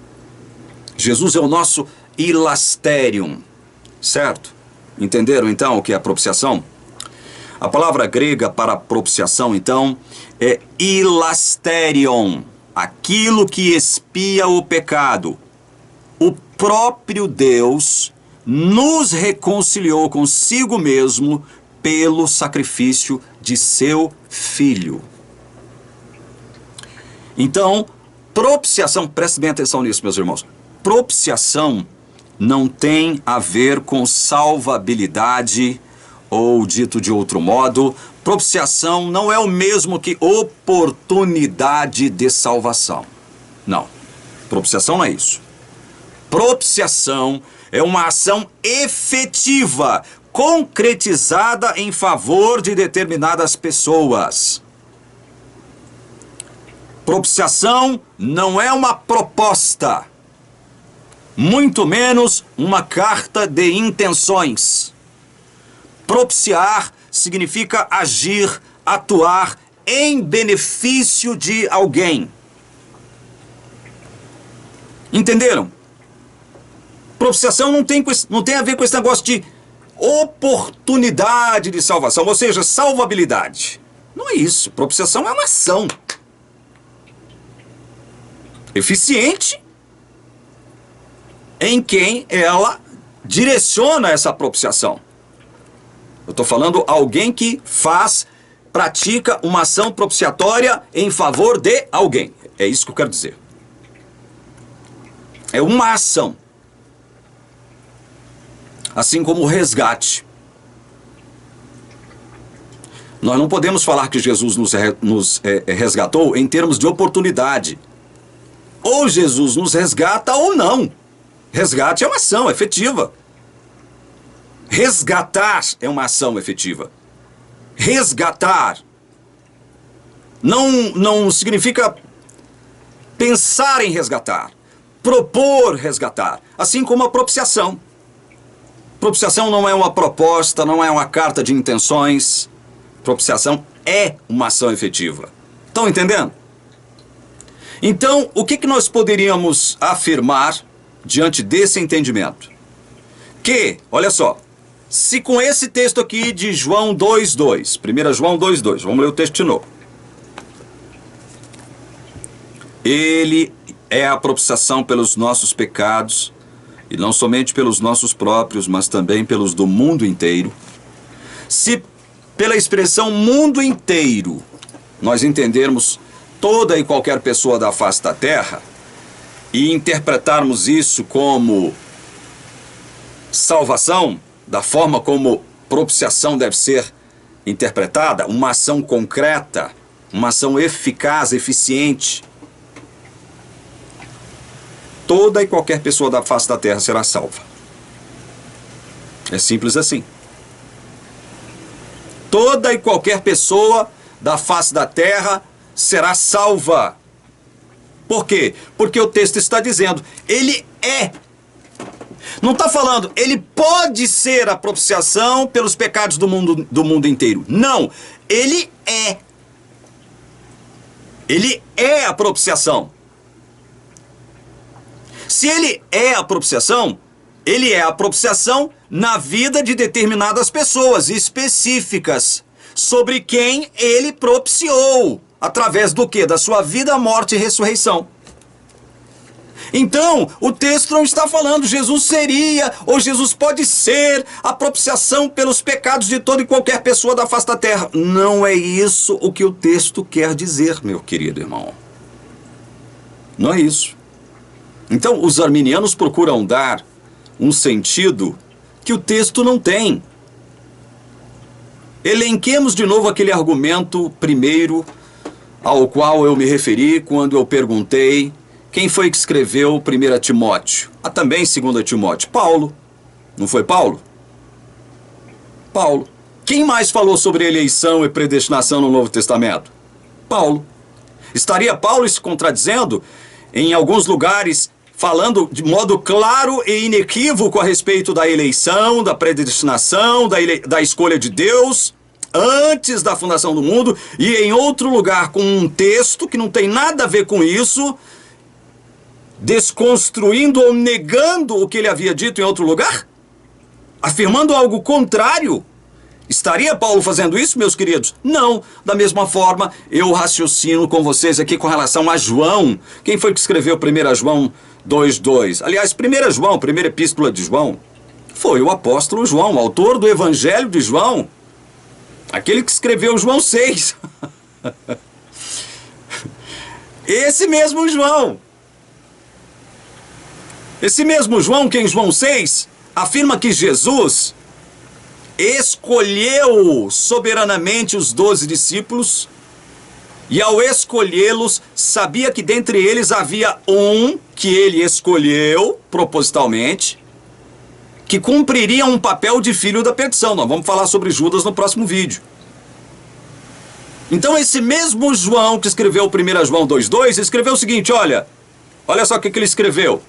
Jesus é o nosso elasterium. Certo? Entenderam então o que é a propiciação? A palavra grega para propiciação, então, é elasterion, aquilo que expia o pecado. O próprio Deus nos reconciliou consigo mesmo pelo sacrifício de seu Filho. Então, propiciação, preste bem atenção nisso, meus irmãos. Propiciação não tem a ver com salvabilidade, ou dito de outro modo, propiciação não é o mesmo que oportunidade de salvação. Não, propiciação não é isso. Propiciação é uma ação efetiva, concretizada em favor de determinadas pessoas. Propiciação não é uma proposta, muito menos uma carta de intenções. Propiciar significa agir, atuar em benefício de alguém. Entenderam? Propiciação não tem a ver com esse negócio de oportunidade de salvação, ou seja, salvabilidade. Não é isso. Propiciação é uma ação eficiente em quem ela direciona essa propiciação. Eu estou falando alguém que pratica uma ação propiciatória em favor de alguém. É isso que eu quero dizer. É uma ação. Assim como o resgate. Nós não podemos falar que Jesus nos resgatou em termos de oportunidade. Ou Jesus nos resgata ou não. Resgate é uma ação efetiva. Resgatar é uma ação efetiva. Resgatar não significa pensar em resgatar, propor resgatar, assim como a propiciação. Propiciação não é uma proposta, não é uma carta de intenções. Propiciação é uma ação efetiva. Estão entendendo? Então, o que nós poderíamos afirmar diante desse entendimento? Que, olha só, se com esse texto aqui de João 2,2, 1 João 2,2, vamos ler o texto de novo. Ele é a propiciação pelos nossos pecados, e não somente pelos nossos próprios, mas também pelos do mundo inteiro. Se pela expressão mundo inteiro nós entendermos toda e qualquer pessoa da face da terra e interpretarmos isso como salvação, da forma como propiciação deve ser interpretada, uma ação concreta, uma ação eficaz, eficiente, toda e qualquer pessoa da face da terra será salva. É simples assim. toda e qualquer pessoa da face da terra será salva. Por quê? Porque o texto está dizendo, ele é. Não está falando, ele pode ser a propiciação pelos pecados do mundo inteiro. Não, ele é. Ele é a propiciação. Se ele é a propiciação, ele é a propiciação na vida de determinadas pessoas específicas, sobre quem ele propiciou, através do quê? Da sua vida, morte e ressurreição. Então, o texto não está falando Jesus seria, ou Jesus pode ser, a propiciação pelos pecados de toda e qualquer pessoa da face da terra. Não é isso o que o texto quer dizer, meu querido irmão. Não é isso. Então, os arminianos procuram dar um sentido que o texto não tem. Elenquemos de novo aquele argumento primeiro ao qual eu me referi quando eu perguntei quem foi que escreveu 1 Timóteo? Também 2 Timóteo? Paulo. Não foi Paulo? Paulo. Quem mais falou sobre eleição e predestinação no Novo Testamento? Paulo. Estaria Paulo se contradizendo em alguns lugares, falando de modo claro e inequívoco a respeito da eleição, da predestinação, da escolha de Deus antes da fundação do mundo, e em outro lugar com um texto que não tem nada a ver com isso, desconstruindo ou negando o que ele havia dito em outro lugar? Afirmando algo contrário? Estaria Paulo fazendo isso, meus queridos? Não. Da mesma forma, eu raciocino com vocês aqui com relação a João. Quem foi que escreveu 1 João 2:2? Aliás, 1 João, primeira epístola de João, foi o apóstolo João, autor do Evangelho de João. Aquele que escreveu João 6. Esse mesmo João. Esse mesmo João, que em João 6, afirma que Jesus escolheu soberanamente os 12 discípulos e, ao escolhê-los, sabia que dentre eles havia um que ele escolheu propositalmente, que cumpriria um papel de filho da perdição. Nós vamos falar sobre Judas no próximo vídeo. Então, esse mesmo João que escreveu 1 João 2:2, escreveu o seguinte, olha só o que ele escreveu.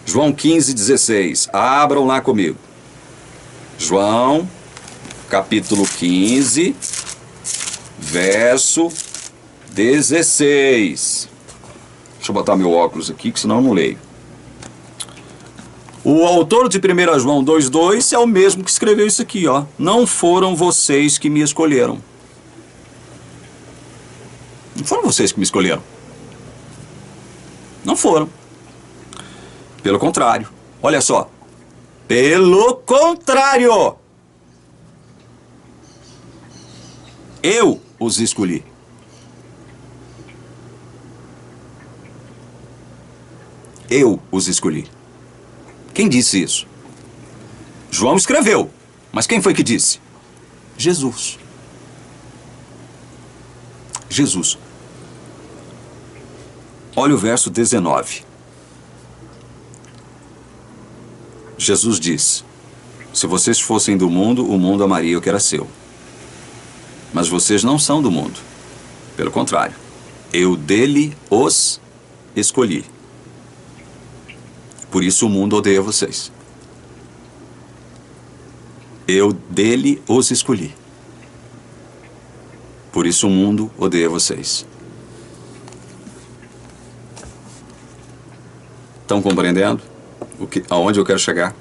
João 15:16. Abram lá comigo. João, capítulo 15, verso 16. Deixa eu botar meu óculos aqui, que senão eu não leio. O autor de 1 João 2:2 é o mesmo que escreveu isso aqui, ó. Não foram vocês que me escolheram. Não foram vocês que me escolheram. Não foram. Pelo contrário, olha só, pelo contrário, eu os escolhi. Eu os escolhi. Quem disse isso? João escreveu, mas quem foi que disse? Jesus. Jesus. Olha o verso 19. Jesus diz, se vocês fossem do mundo, o mundo amaria o que era seu. Mas vocês não são do mundo. Pelo contrário, eu dele os escolhi. Por isso o mundo odeia vocês. Eu dele os escolhi. Por isso o mundo odeia vocês. Estão compreendendo aonde eu quero chegar?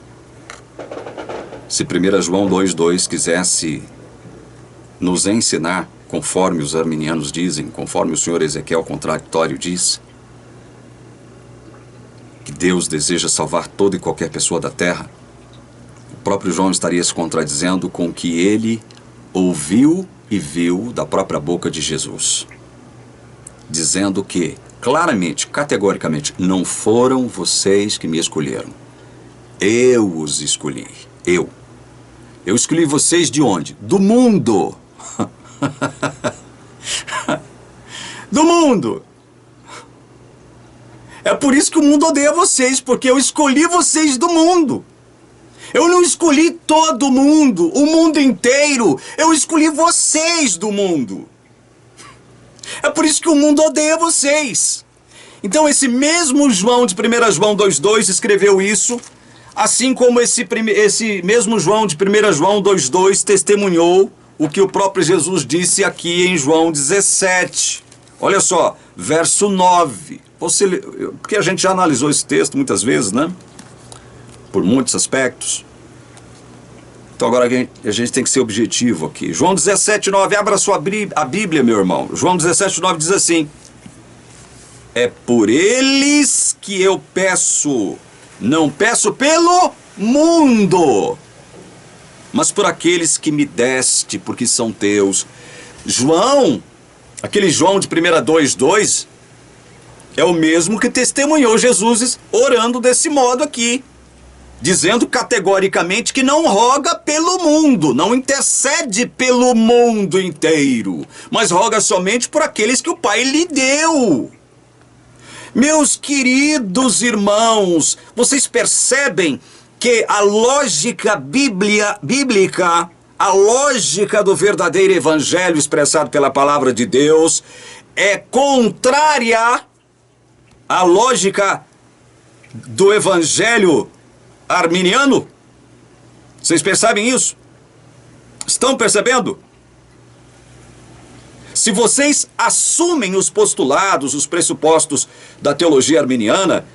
Se 1 João 2:2 quisesse nos ensinar, conforme os arminianos dizem, conforme o senhor Ezequiel contraditório diz, que Deus deseja salvar toda e qualquer pessoa da terra, o próprio João estaria se contradizendo com o que ele ouviu e viu da própria boca de Jesus, dizendo que, claramente, categoricamente, não foram vocês que me escolheram. Eu os escolhi. Eu escolhi vocês de onde? Do mundo. Do mundo. É por isso que o mundo odeia vocês, porque eu escolhi vocês do mundo. Eu não escolhi todo mundo, o mundo inteiro. Eu escolhi vocês do mundo. É por isso que o mundo odeia vocês. Então esse mesmo João de 1 João 2,2 escreveu isso, assim como esse mesmo João de 1 João 2,2 testemunhou o que o próprio Jesus disse aqui em João 17. Olha só, verso 9. Porque a gente já analisou esse texto muitas vezes, né? Por muitos aspectos. Então agora a gente tem que ser objetivo aqui. João 17, 9. Abra a Bíblia, meu irmão. João 17, 9 diz assim: é por eles que eu peço, não peço pelo mundo, mas por aqueles que me deste, porque são teus. João, aquele João de 1 2,2, é o mesmo que testemunhou Jesus orando desse modo aqui, dizendo categoricamente que não roga pelo mundo, não intercede pelo mundo inteiro, mas roga somente por aqueles que o Pai lhe deu. Meus queridos irmãos, vocês percebem que a lógica bíblica, a lógica do verdadeiro evangelho expressado pela palavra de Deus, é contrária à lógica do evangelho arminiano? Vocês percebem isso? Estão percebendo? Se vocês assumem os postulados, os pressupostos da teologia arminiana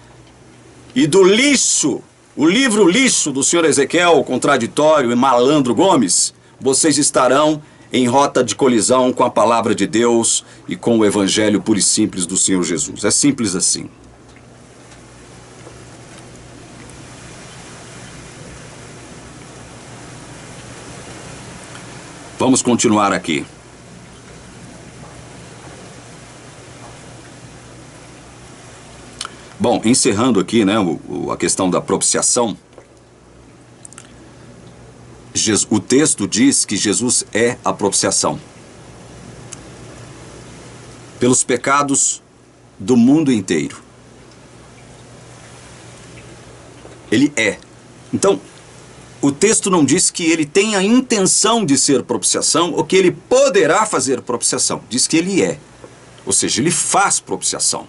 e do lixo, o livro lixo do senhor Ezequiel, contraditório e malandro Gomes, vocês estarão em rota de colisão com a palavra de Deus e com o evangelho puro e simples do Senhor Jesus. É simples assim. Vamos continuar aqui. Bom, encerrando aqui, né, a questão da propiciação, o texto diz que Jesus é a propiciação pelos pecados do mundo inteiro. Ele é. Então, o texto não diz que ele tem a intenção de ser propiciação ou que ele poderá fazer propiciação. Diz que ele é. Ou seja, ele faz propiciação.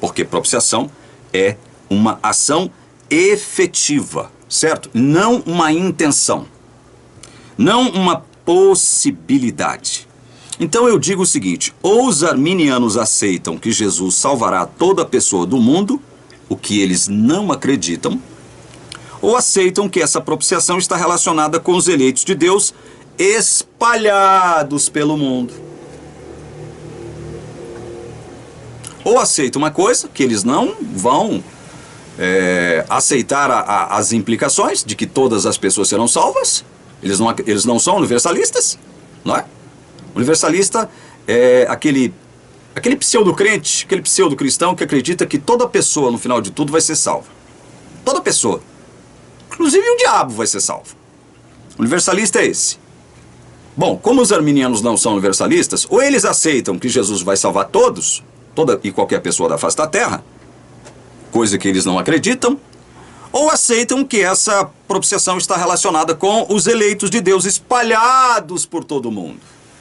Porque propiciação é uma ação efetiva, certo? Não uma intenção. Não uma possibilidade. Então eu digo o seguinte: ou os arminianos aceitam que Jesus salvará toda pessoa do mundo, o que eles não acreditam, ou aceitam que essa propiciação está relacionada com os eleitos de Deus espalhados pelo mundo. Ou aceitam uma coisa, que eles não vão aceitar as implicações de que todas as pessoas serão salvas. Eles não são universalistas, não é? Universalista é aquele pseudo-crente, aquele pseudo-cristão que acredita que toda pessoa, no final de tudo, vai ser salva. Toda pessoa. Inclusive o diabo vai ser salvo. Universalista é esse. Bom, como os arminianos não são universalistas, ou eles aceitam que Jesus vai salvar todos, toda e qualquer pessoa da face da terra, coisa que eles não acreditam, ou aceitam que essa propiciação está relacionada com os eleitos de Deus espalhados por todo o mundo,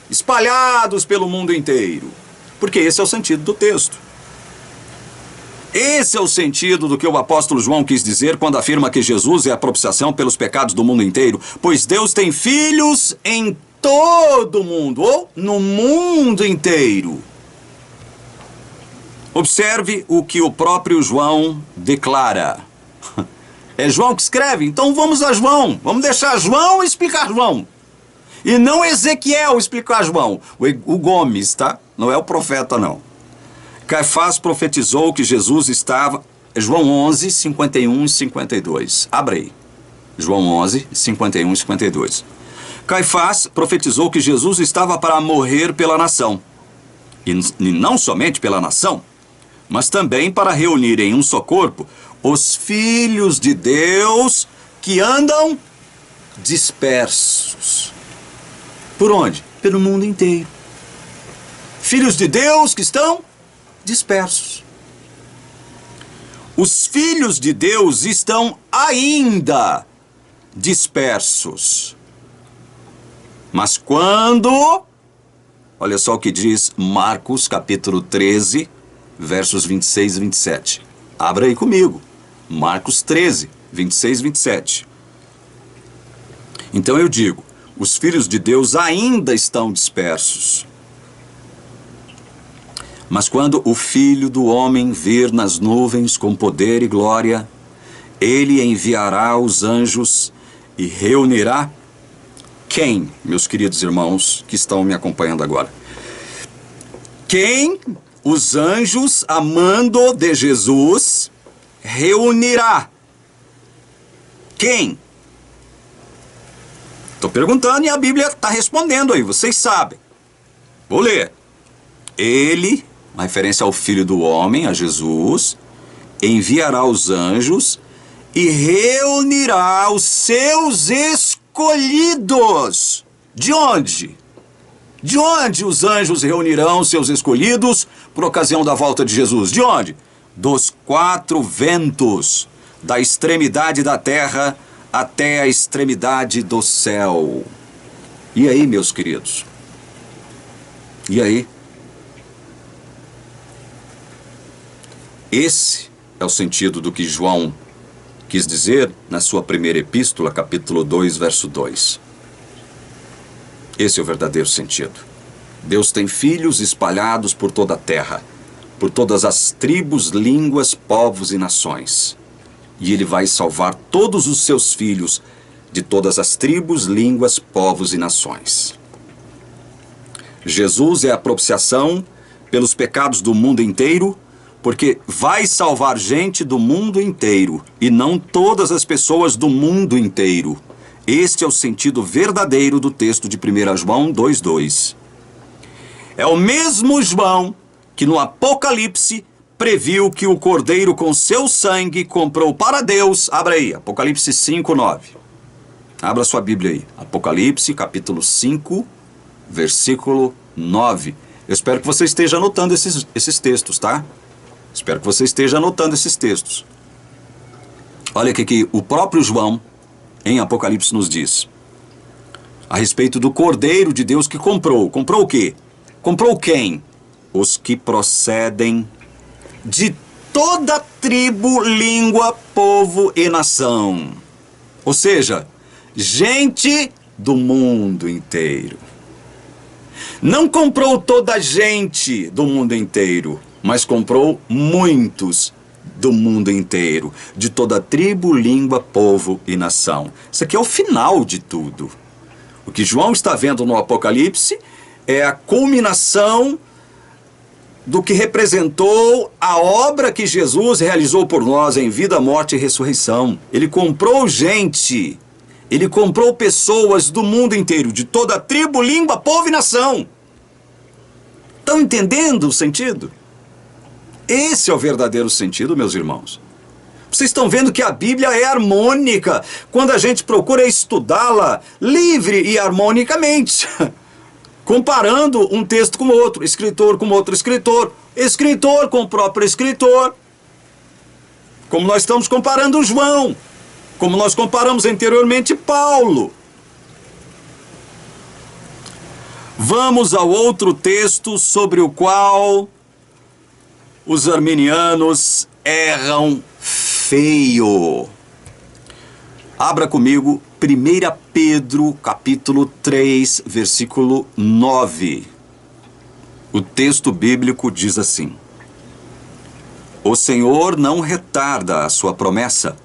espalhados pelo mundo inteiro, porque esse é o sentido do texto. Esse é o sentido do que o apóstolo João quis dizer quando afirma que Jesus é a propiciação pelos pecados do mundo inteiro, pois Deus tem filhos em todo o mundo, ou no mundo inteiro. Observe o que o próprio João declara. É João que escreve, então vamos a João. Vamos deixar João explicar João. E não Ezequiel explicar João. O Gomes, tá? Não é o profeta, não. Caifás profetizou que Jesus estava... João 11, 51 e 52. Abre aí. João 11, 51 e 52. Caifás profetizou que Jesus estava para morrer pela nação. E não somente pela nação, mas também para reunir em um só corpo os filhos de Deus que andam dispersos. Por onde? Pelo mundo inteiro. Filhos de Deus que estão dispersos. Os filhos de Deus estão ainda dispersos. Mas quando... Olha só o que diz Marcos, capítulo 13, versos 26 e 27. Abra aí comigo. Marcos 13, 26 e 27. Então eu digo, os filhos de Deus ainda estão dispersos. Mas quando o Filho do Homem vir nas nuvens com poder e glória, ele enviará os anjos e reunirá quem, meus queridos irmãos que estão me acompanhando agora? Quem os anjos, a mando de Jesus, reunirá? Quem? Estou perguntando e a Bíblia está respondendo aí, vocês sabem. Vou ler. Ele, uma referência ao Filho do Homem, a Jesus, enviará os anjos e reunirá os seus escolhidos. De onde? De onde os anjos reunirão seus escolhidos por ocasião da volta de Jesus? De onde? Dos quatro ventos, da extremidade da terra até a extremidade do céu. E aí, meus queridos? E aí? Esse é o sentido do que João quis dizer na sua primeira epístola, capítulo 2, verso 2. Esse é o verdadeiro sentido. Deus tem filhos espalhados por toda a terra, por todas as tribos, línguas, povos e nações. E Ele vai salvar todos os seus filhos de todas as tribos, línguas, povos e nações. Jesus é a propiciação pelos pecados do mundo inteiro, porque vai salvar gente do mundo inteiro e não todas as pessoas do mundo inteiro. Este é o sentido verdadeiro do texto de 1 João 2,2. É o mesmo João que no Apocalipse previu que o Cordeiro com seu sangue comprou para Deus. Abra aí, Apocalipse 5,9. Abra sua Bíblia aí. Apocalipse, capítulo 5, versículo 9. Eu espero que você esteja anotando esses textos, tá? Espero que você esteja anotando esses textos. Olha o que o próprio João, em Apocalipse, nos diz. A respeito do Cordeiro de Deus que comprou. Comprou o quê? Comprou quem? Os que procedem de toda tribo, língua, povo e nação. Ou seja, gente do mundo inteiro. Não comprou toda a gente do mundo inteiro, mas comprou muitos do mundo inteiro, de toda tribo, língua, povo e nação. Isso aqui é o final de tudo. O que João está vendo no Apocalipse é a culminação do que representou a obra que Jesus realizou por nós em vida, morte e ressurreição. Ele comprou gente, ele comprou pessoas do mundo inteiro, de toda tribo, língua, povo e nação. Estão entendendo o sentido? Esse é o verdadeiro sentido, meus irmãos. Vocês estão vendo que a Bíblia é harmônica quando a gente procura estudá-la livre e harmonicamente. Comparando um texto com outro, escritor com outro escritor, escritor com o próprio escritor. Como nós estamos comparando João, como nós comparamos anteriormente Paulo. Vamos ao outro texto sobre o qual os arminianos erram feio. Abra comigo 1 Pedro, capítulo 3, versículo 9. O texto bíblico diz assim: O Senhor não retarda a sua promessa,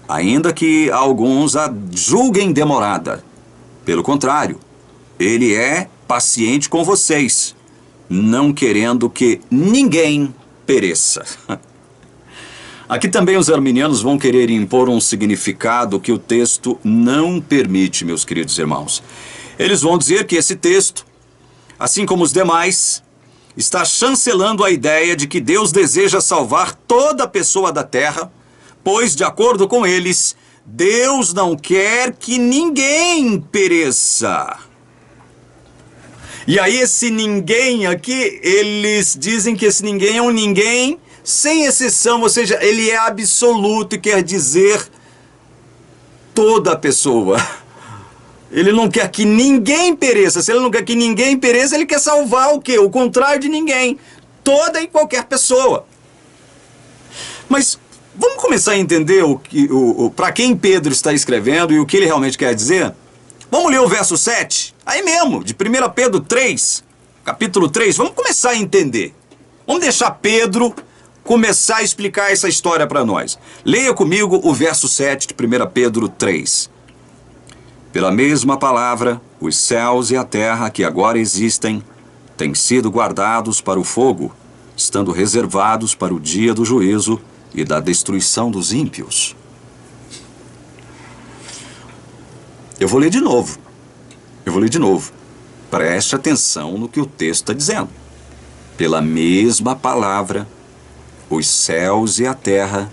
ainda que alguns a julguem demorada. Pelo contrário, Ele é paciente com vocês, não querendo que ninguém pereça. Aqui também os arminianos vão querer impor um significado que o texto não permite, meus queridos irmãos. Eles vão dizer que esse texto, assim como os demais, está chancelando a ideia de que Deus deseja salvar toda pessoa da terra, pois, de acordo com eles, Deus não quer que ninguém pereça. E aí esse ninguém aqui, eles dizem que esse ninguém é um ninguém sem exceção, ou seja, ele é absoluto e quer dizer toda a pessoa. Ele não quer que ninguém pereça. Se ele não quer que ninguém pereça, ele quer salvar o quê? O contrário de ninguém. Toda e qualquer pessoa. Mas vamos começar a entender para quem Pedro está escrevendo e o que ele realmente quer dizer? Vamos ler o verso 7, aí mesmo, de 1 Pedro 3, capítulo 3. Vamos começar a entender. Vamos deixar Pedro começar a explicar essa história para nós. Leia comigo o verso 7 de 1 Pedro 3. Pela mesma palavra, os céus e a terra que agora existem têm sido guardados para o fogo, estando reservados para o dia do juízo e da destruição dos ímpios. Eu vou ler de novo. Preste atenção no que o texto está dizendo. Pela mesma palavra, os céus e a terra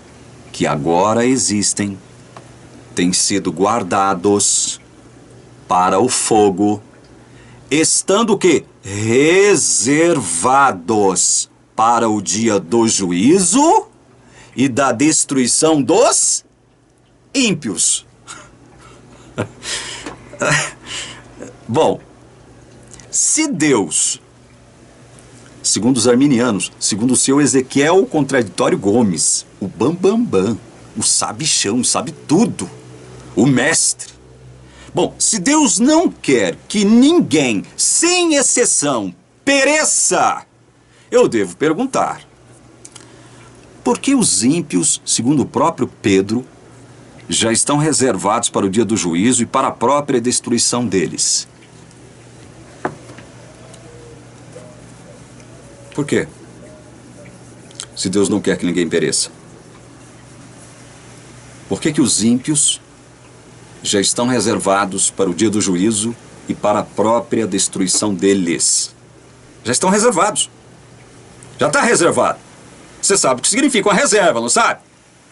que agora existem têm sido guardados para o fogo, estando o quê? Reservados para o dia do juízo e da destruição dos ímpios. Bom, se Deus, segundo os arminianos, segundo o seu Ezequiel Contraditório Gomes, o bambambam, o sabichão, sabe tudo, o mestre. Bom, se Deus não quer que ninguém, sem exceção, pereça, eu devo perguntar: por que os ímpios, segundo o próprio Pedro, já estão reservados para o dia do juízo e para a própria destruição deles? Por quê? Se Deus não quer que ninguém pereça. Por que os ímpios já estão reservados para o dia do juízo e para a própria destruição deles? Já estão reservados. Já está reservado. Você sabe o que significa uma reserva, não sabe?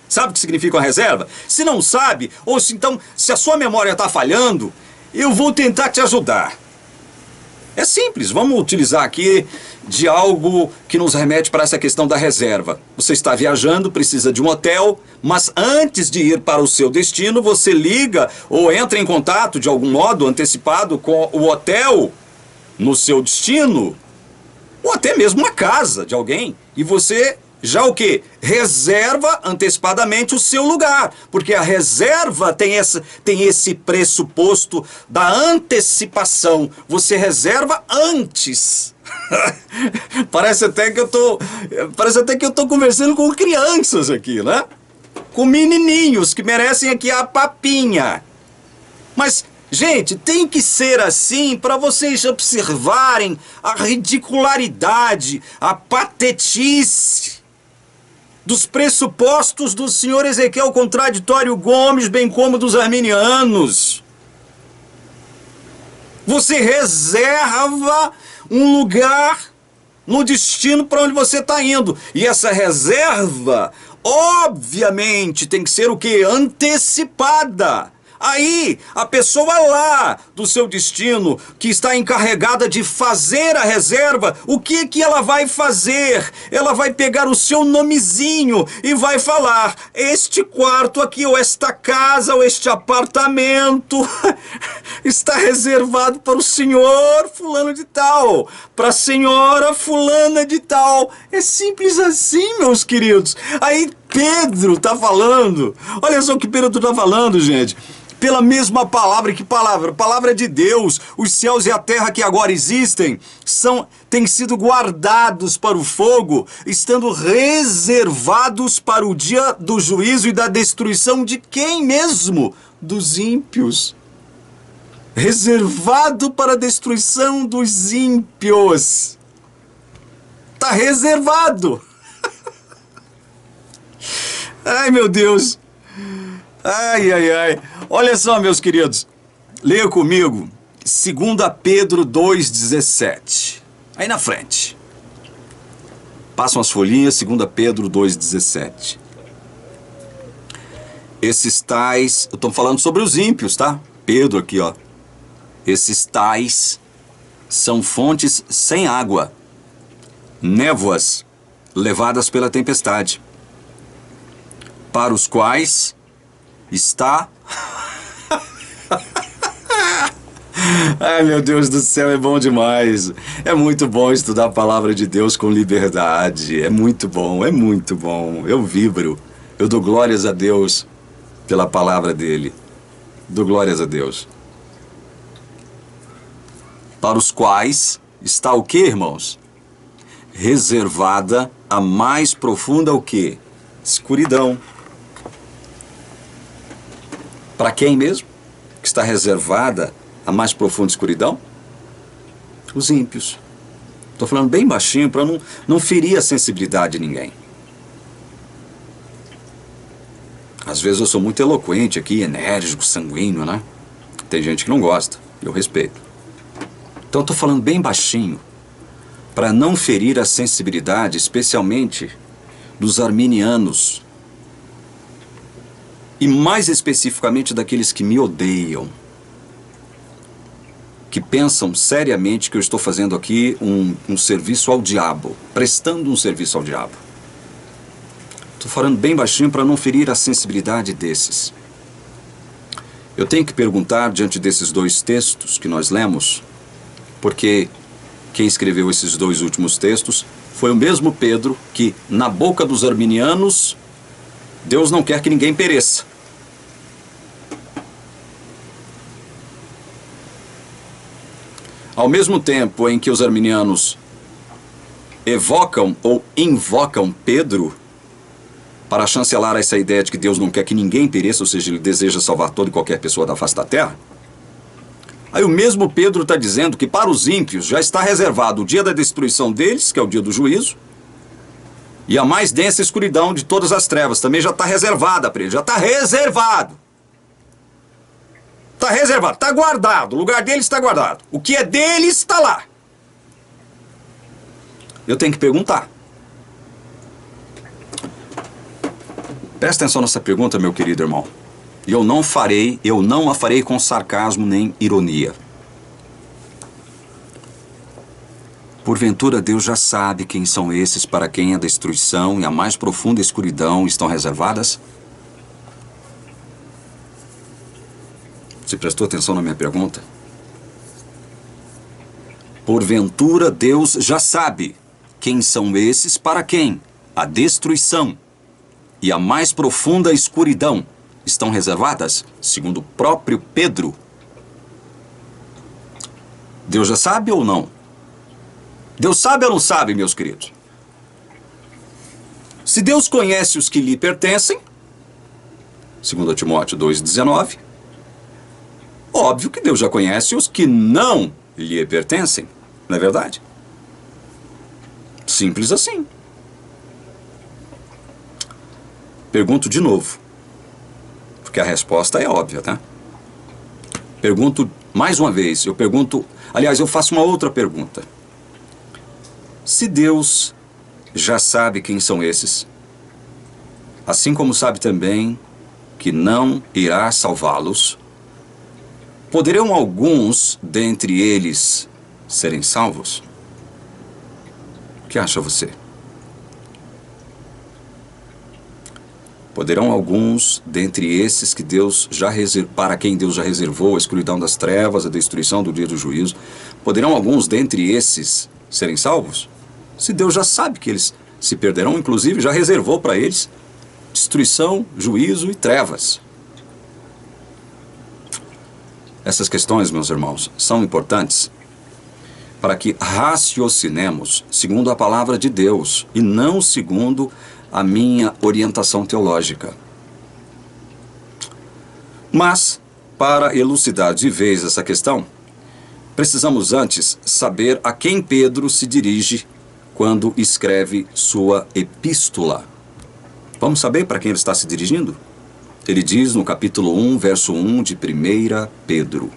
Sabe o que significa uma reserva? Se não sabe, ou se então, se a sua memória está falhando, eu vou tentar te ajudar. É simples, vamos utilizar aqui de algo que nos remete para essa questão da reserva. Você está viajando, precisa de um hotel, mas antes de ir para o seu destino, você liga ou entra em contato de algum modo antecipado com o hotel no seu destino, ou até mesmo uma casa de alguém, e você já o quê? Reserva antecipadamente o seu lugar, porque a reserva tem esse pressuposto da antecipação. Você reserva antes. Parece até que eu tô conversando com crianças aqui, né? Com menininhos que merecem aqui a papinha. Mas, gente, tem que ser assim para vocês observarem a ridicularidade, a patetice dos pressupostos do senhor Ezequiel Contraditório Gomes, bem como dos arminianos. Você reserva um lugar no destino para onde você está indo. E essa reserva, obviamente, tem que ser o quê? Antecipada. Aí, a pessoa lá do seu destino, que está encarregada de fazer a reserva, o que ela vai fazer? Ela vai pegar o seu nomezinho e vai falar: este quarto aqui, ou esta casa, ou este apartamento está reservado para o senhor fulano de tal, para a senhora fulana de tal. É simples assim, meus queridos. Aí Pedro está falando, olha só o que Pedro está falando, gente. Pela mesma palavra, que palavra? Palavra de Deus. Os céus e a terra que agora existem têm sido guardados para o fogo, estando reservados para o dia do juízo e da destruição de quem mesmo? Dos ímpios. Reservado para a destruição dos ímpios. Está reservado. Ai, meu Deus. Ai, ai, ai. Olha só, meus queridos. Leia comigo 2 Pedro 2,17. Aí na frente. Passam as folhinhas, 2 Pedro 2,17. Esses tais... Eu estou falando sobre os ímpios, tá? Pedro aqui, ó. Esses tais são fontes sem água, névoas levadas pela tempestade, para os quais está Ai, meu Deus do céu, é bom demais. É muito bom estudar a palavra de Deus com liberdade. É muito bom, é muito bom. Eu vibro. Eu dou glórias a Deus pela palavra dele. Dou glórias a Deus. Para os quais está o quê, irmãos? Reservada a mais profunda o quê? Escuridão. Para quem mesmo? Que está reservada a mais profunda escuridão? Os ímpios. Estou falando bem baixinho para não ferir a sensibilidade de ninguém. Às vezes eu sou muito eloquente aqui, enérgico, sanguíneo, né? Tem gente que não gosta, eu respeito. Então eu estou falando bem baixinho para não ferir a sensibilidade, especialmente dos arminianos. E mais especificamente daqueles que me odeiam. Que pensam seriamente que eu estou fazendo aqui um serviço ao diabo, prestando um serviço ao diabo. Estou falando bem baixinho para não ferir a sensibilidade desses. Eu tenho que perguntar, diante desses dois textos que nós lemos, porque quem escreveu esses dois últimos textos foi o mesmo Pedro que, na boca dos arminianos, Deus não quer que ninguém pereça. Ao mesmo tempo em que os arminianos evocam ou invocam Pedro para chancelar essa ideia de que Deus não quer que ninguém pereça, ou seja, ele deseja salvar toda e qualquer pessoa da face da terra, aí o mesmo Pedro está dizendo que para os ímpios já está reservado o dia da destruição deles, que é o dia do juízo, e a mais densa escuridão de todas as trevas também já está reservada para eles, já está reservado. Está reservado, está guardado, o lugar deles está guardado. O que é deles está lá. Eu tenho que perguntar. Presta atenção nessa pergunta, meu querido irmão. E eu não a farei com sarcasmo nem ironia. Porventura Deus já sabe quem são esses para quem a destruição e a mais profunda escuridão estão reservadas? Você prestou atenção na minha pergunta? Porventura Deus já sabe quem são esses para quem a destruição e a mais profunda escuridão estão reservadas, segundo o próprio Pedro. Deus já sabe ou não? Deus sabe ou não sabe, meus queridos? Se Deus conhece os que lhe pertencem, segundo Timóteo 2,19, óbvio que Deus já conhece os que não lhe pertencem, não é verdade? Simples assim. Pergunto de novo, porque a resposta é óbvia, tá? Pergunto mais uma vez, aliás, eu faço uma outra pergunta. Se Deus já sabe quem são esses, assim como sabe também que não irá salvá-los, poderão alguns dentre eles serem salvos? O que acha você? Poderão alguns dentre esses que para quem Deus já reservou a escuridão das trevas, a destruição do dia do juízo, poderão alguns dentre esses serem salvos? Se Deus já sabe que eles se perderão, inclusive já reservou para eles destruição, juízo e trevas. Essas questões, meus irmãos, são importantes para que raciocinemos segundo a palavra de Deus e não segundo a minha orientação teológica. Mas, para elucidar de vez essa questão, precisamos antes saber a quem Pedro se dirige quando escreve sua epístola. Vamos saber para quem ele está se dirigindo? Ele diz no capítulo 1, verso 1 de 1 Pedro.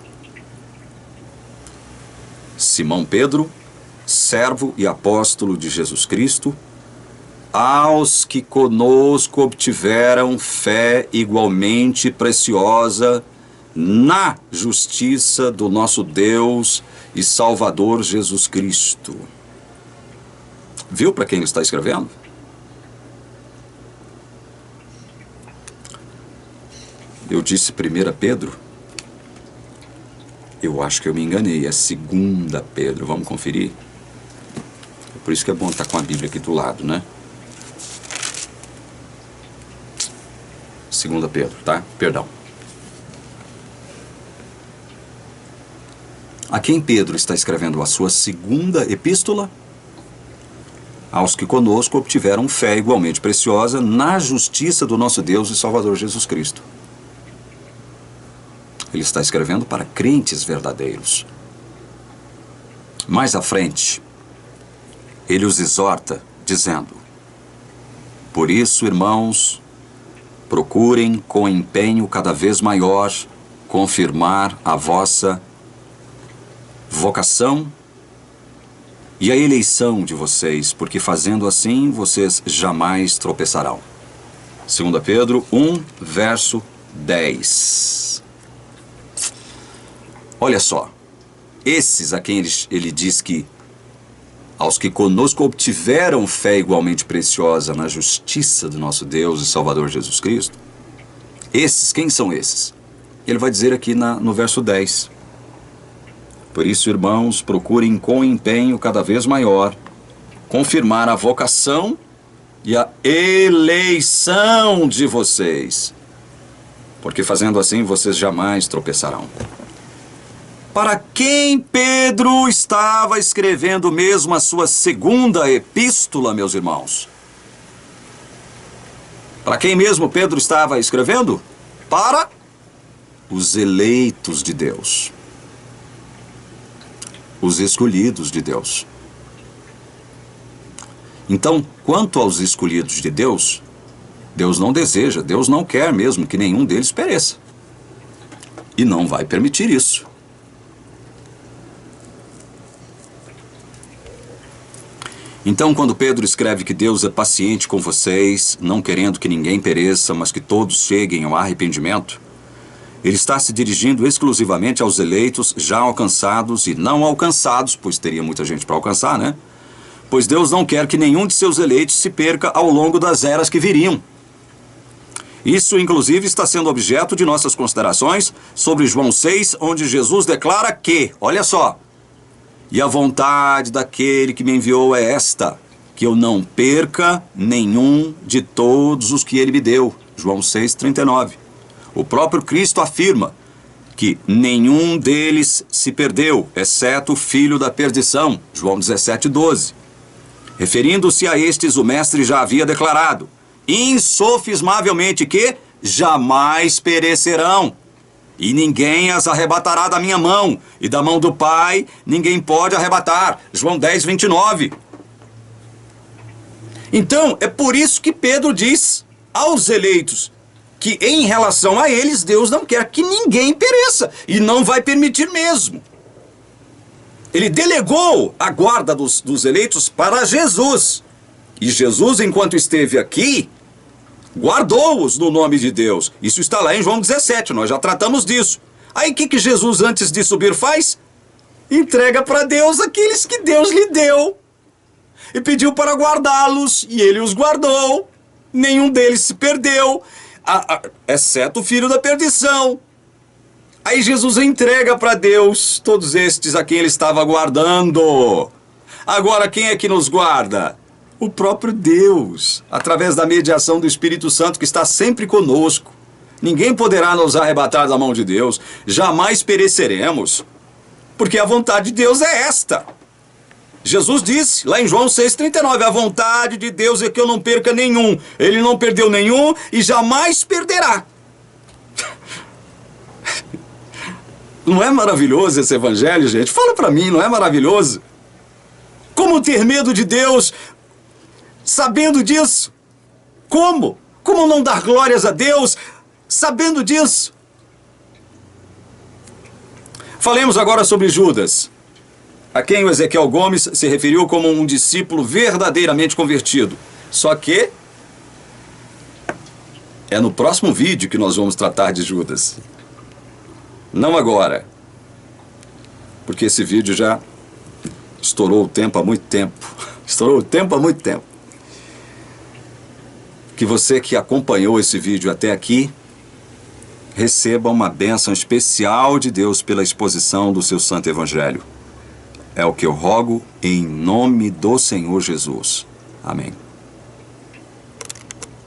Simão Pedro, servo e apóstolo de Jesus Cristo, aos que conosco obtiveram fé igualmente preciosa na justiça do nosso Deus e Salvador Jesus Cristo. Viu para quem ele está escrevendo? Eu disse 1 Pedro. Eu acho que eu me enganei, é 2 Pedro, vamos conferir? Por isso que é bom estar com a Bíblia aqui do lado, né? 2 Pedro, tá? Perdão. A quem Pedro está escrevendo a sua segunda epístola? Aos que conosco obtiveram fé igualmente preciosa na justiça do nosso Deus e Salvador Jesus Cristo. Ele está escrevendo para crentes verdadeiros. Mais à frente, ele os exorta, dizendo: por isso, irmãos, procurem com empenho cada vez maior confirmar a vossa vocação e a eleição de vocês, porque fazendo assim vocês jamais tropeçarão. 2 Pedro 1, verso 10. Olha só, esses a quem ele diz que aos que conosco obtiveram fé igualmente preciosa na justiça do nosso Deus e Salvador Jesus Cristo, esses, quem são esses? Ele vai dizer aqui no verso 10. Por isso, irmãos, procurem com empenho cada vez maior confirmar a vocação e a eleição de vocês, porque fazendo assim vocês jamais tropeçarão. Para quem Pedro estava escrevendo mesmo a sua segunda epístola, meus irmãos? Para quem mesmo Pedro estava escrevendo? Para os eleitos de Deus. Os escolhidos de Deus. Então, quanto aos escolhidos de Deus, Deus não deseja, Deus não quer mesmo que nenhum deles pereça. E não vai permitir isso. Então, quando Pedro escreve que Deus é paciente com vocês, não querendo que ninguém pereça, mas que todos cheguem ao arrependimento, ele está se dirigindo exclusivamente aos eleitos já alcançados e não alcançados, pois teria muita gente para alcançar, né? Pois Deus não quer que nenhum de seus eleitos se perca ao longo das eras que viriam. Isso, inclusive, está sendo objeto de nossas considerações sobre João 6, onde Jesus declara que, olha só, e a vontade daquele que me enviou é esta, que eu não perca nenhum de todos os que ele me deu. João 6,39. O próprio Cristo afirma que nenhum deles se perdeu, exceto o filho da perdição. João 17,12. Referindo-se a estes, o mestre já havia declarado insofismavelmente que jamais perecerão. E ninguém as arrebatará da minha mão, e da mão do Pai ninguém pode arrebatar. João 10,29. Então, é por isso que Pedro diz aos eleitos que em relação a eles, Deus não quer que ninguém pereça, e não vai permitir mesmo. Ele delegou a guarda dos eleitos para Jesus. E Jesus, enquanto esteve aqui, guardou-os no nome de Deus. Isso está lá em João 17, nós já tratamos disso. Aí o que Jesus, antes de subir, faz? Entrega para Deus aqueles que Deus lhe deu. E pediu para guardá-los, e ele os guardou. Nenhum deles se perdeu, exceto o filho da perdição. Aí Jesus entrega para Deus todos estes a quem ele estava guardando. Agora, quem é que nos guarda? O próprio Deus, através da mediação do Espírito Santo que está sempre conosco. Ninguém poderá nos arrebatar da mão de Deus, jamais pereceremos, porque a vontade de Deus é esta. Jesus disse, lá em João 6,39, a vontade de Deus é que eu não perca nenhum. Ele não perdeu nenhum e jamais perderá. Não é maravilhoso esse evangelho, gente? Fala para mim, não é maravilhoso? Como ter medo de Deus sabendo disso? Como? Como não dar glórias a Deus sabendo disso? Falemos agora sobre Judas, a quem o Ezequiel Gomes se referiu como um discípulo verdadeiramente convertido. Só que é no próximo vídeo que nós vamos tratar de Judas. Não agora, porque esse vídeo já estourou o tempo há muito tempo. Estourou o tempo há muito tempo. Que você que acompanhou esse vídeo até aqui, receba uma bênção especial de Deus pela exposição do seu santo evangelho. É o que eu rogo em nome do Senhor Jesus. Amém.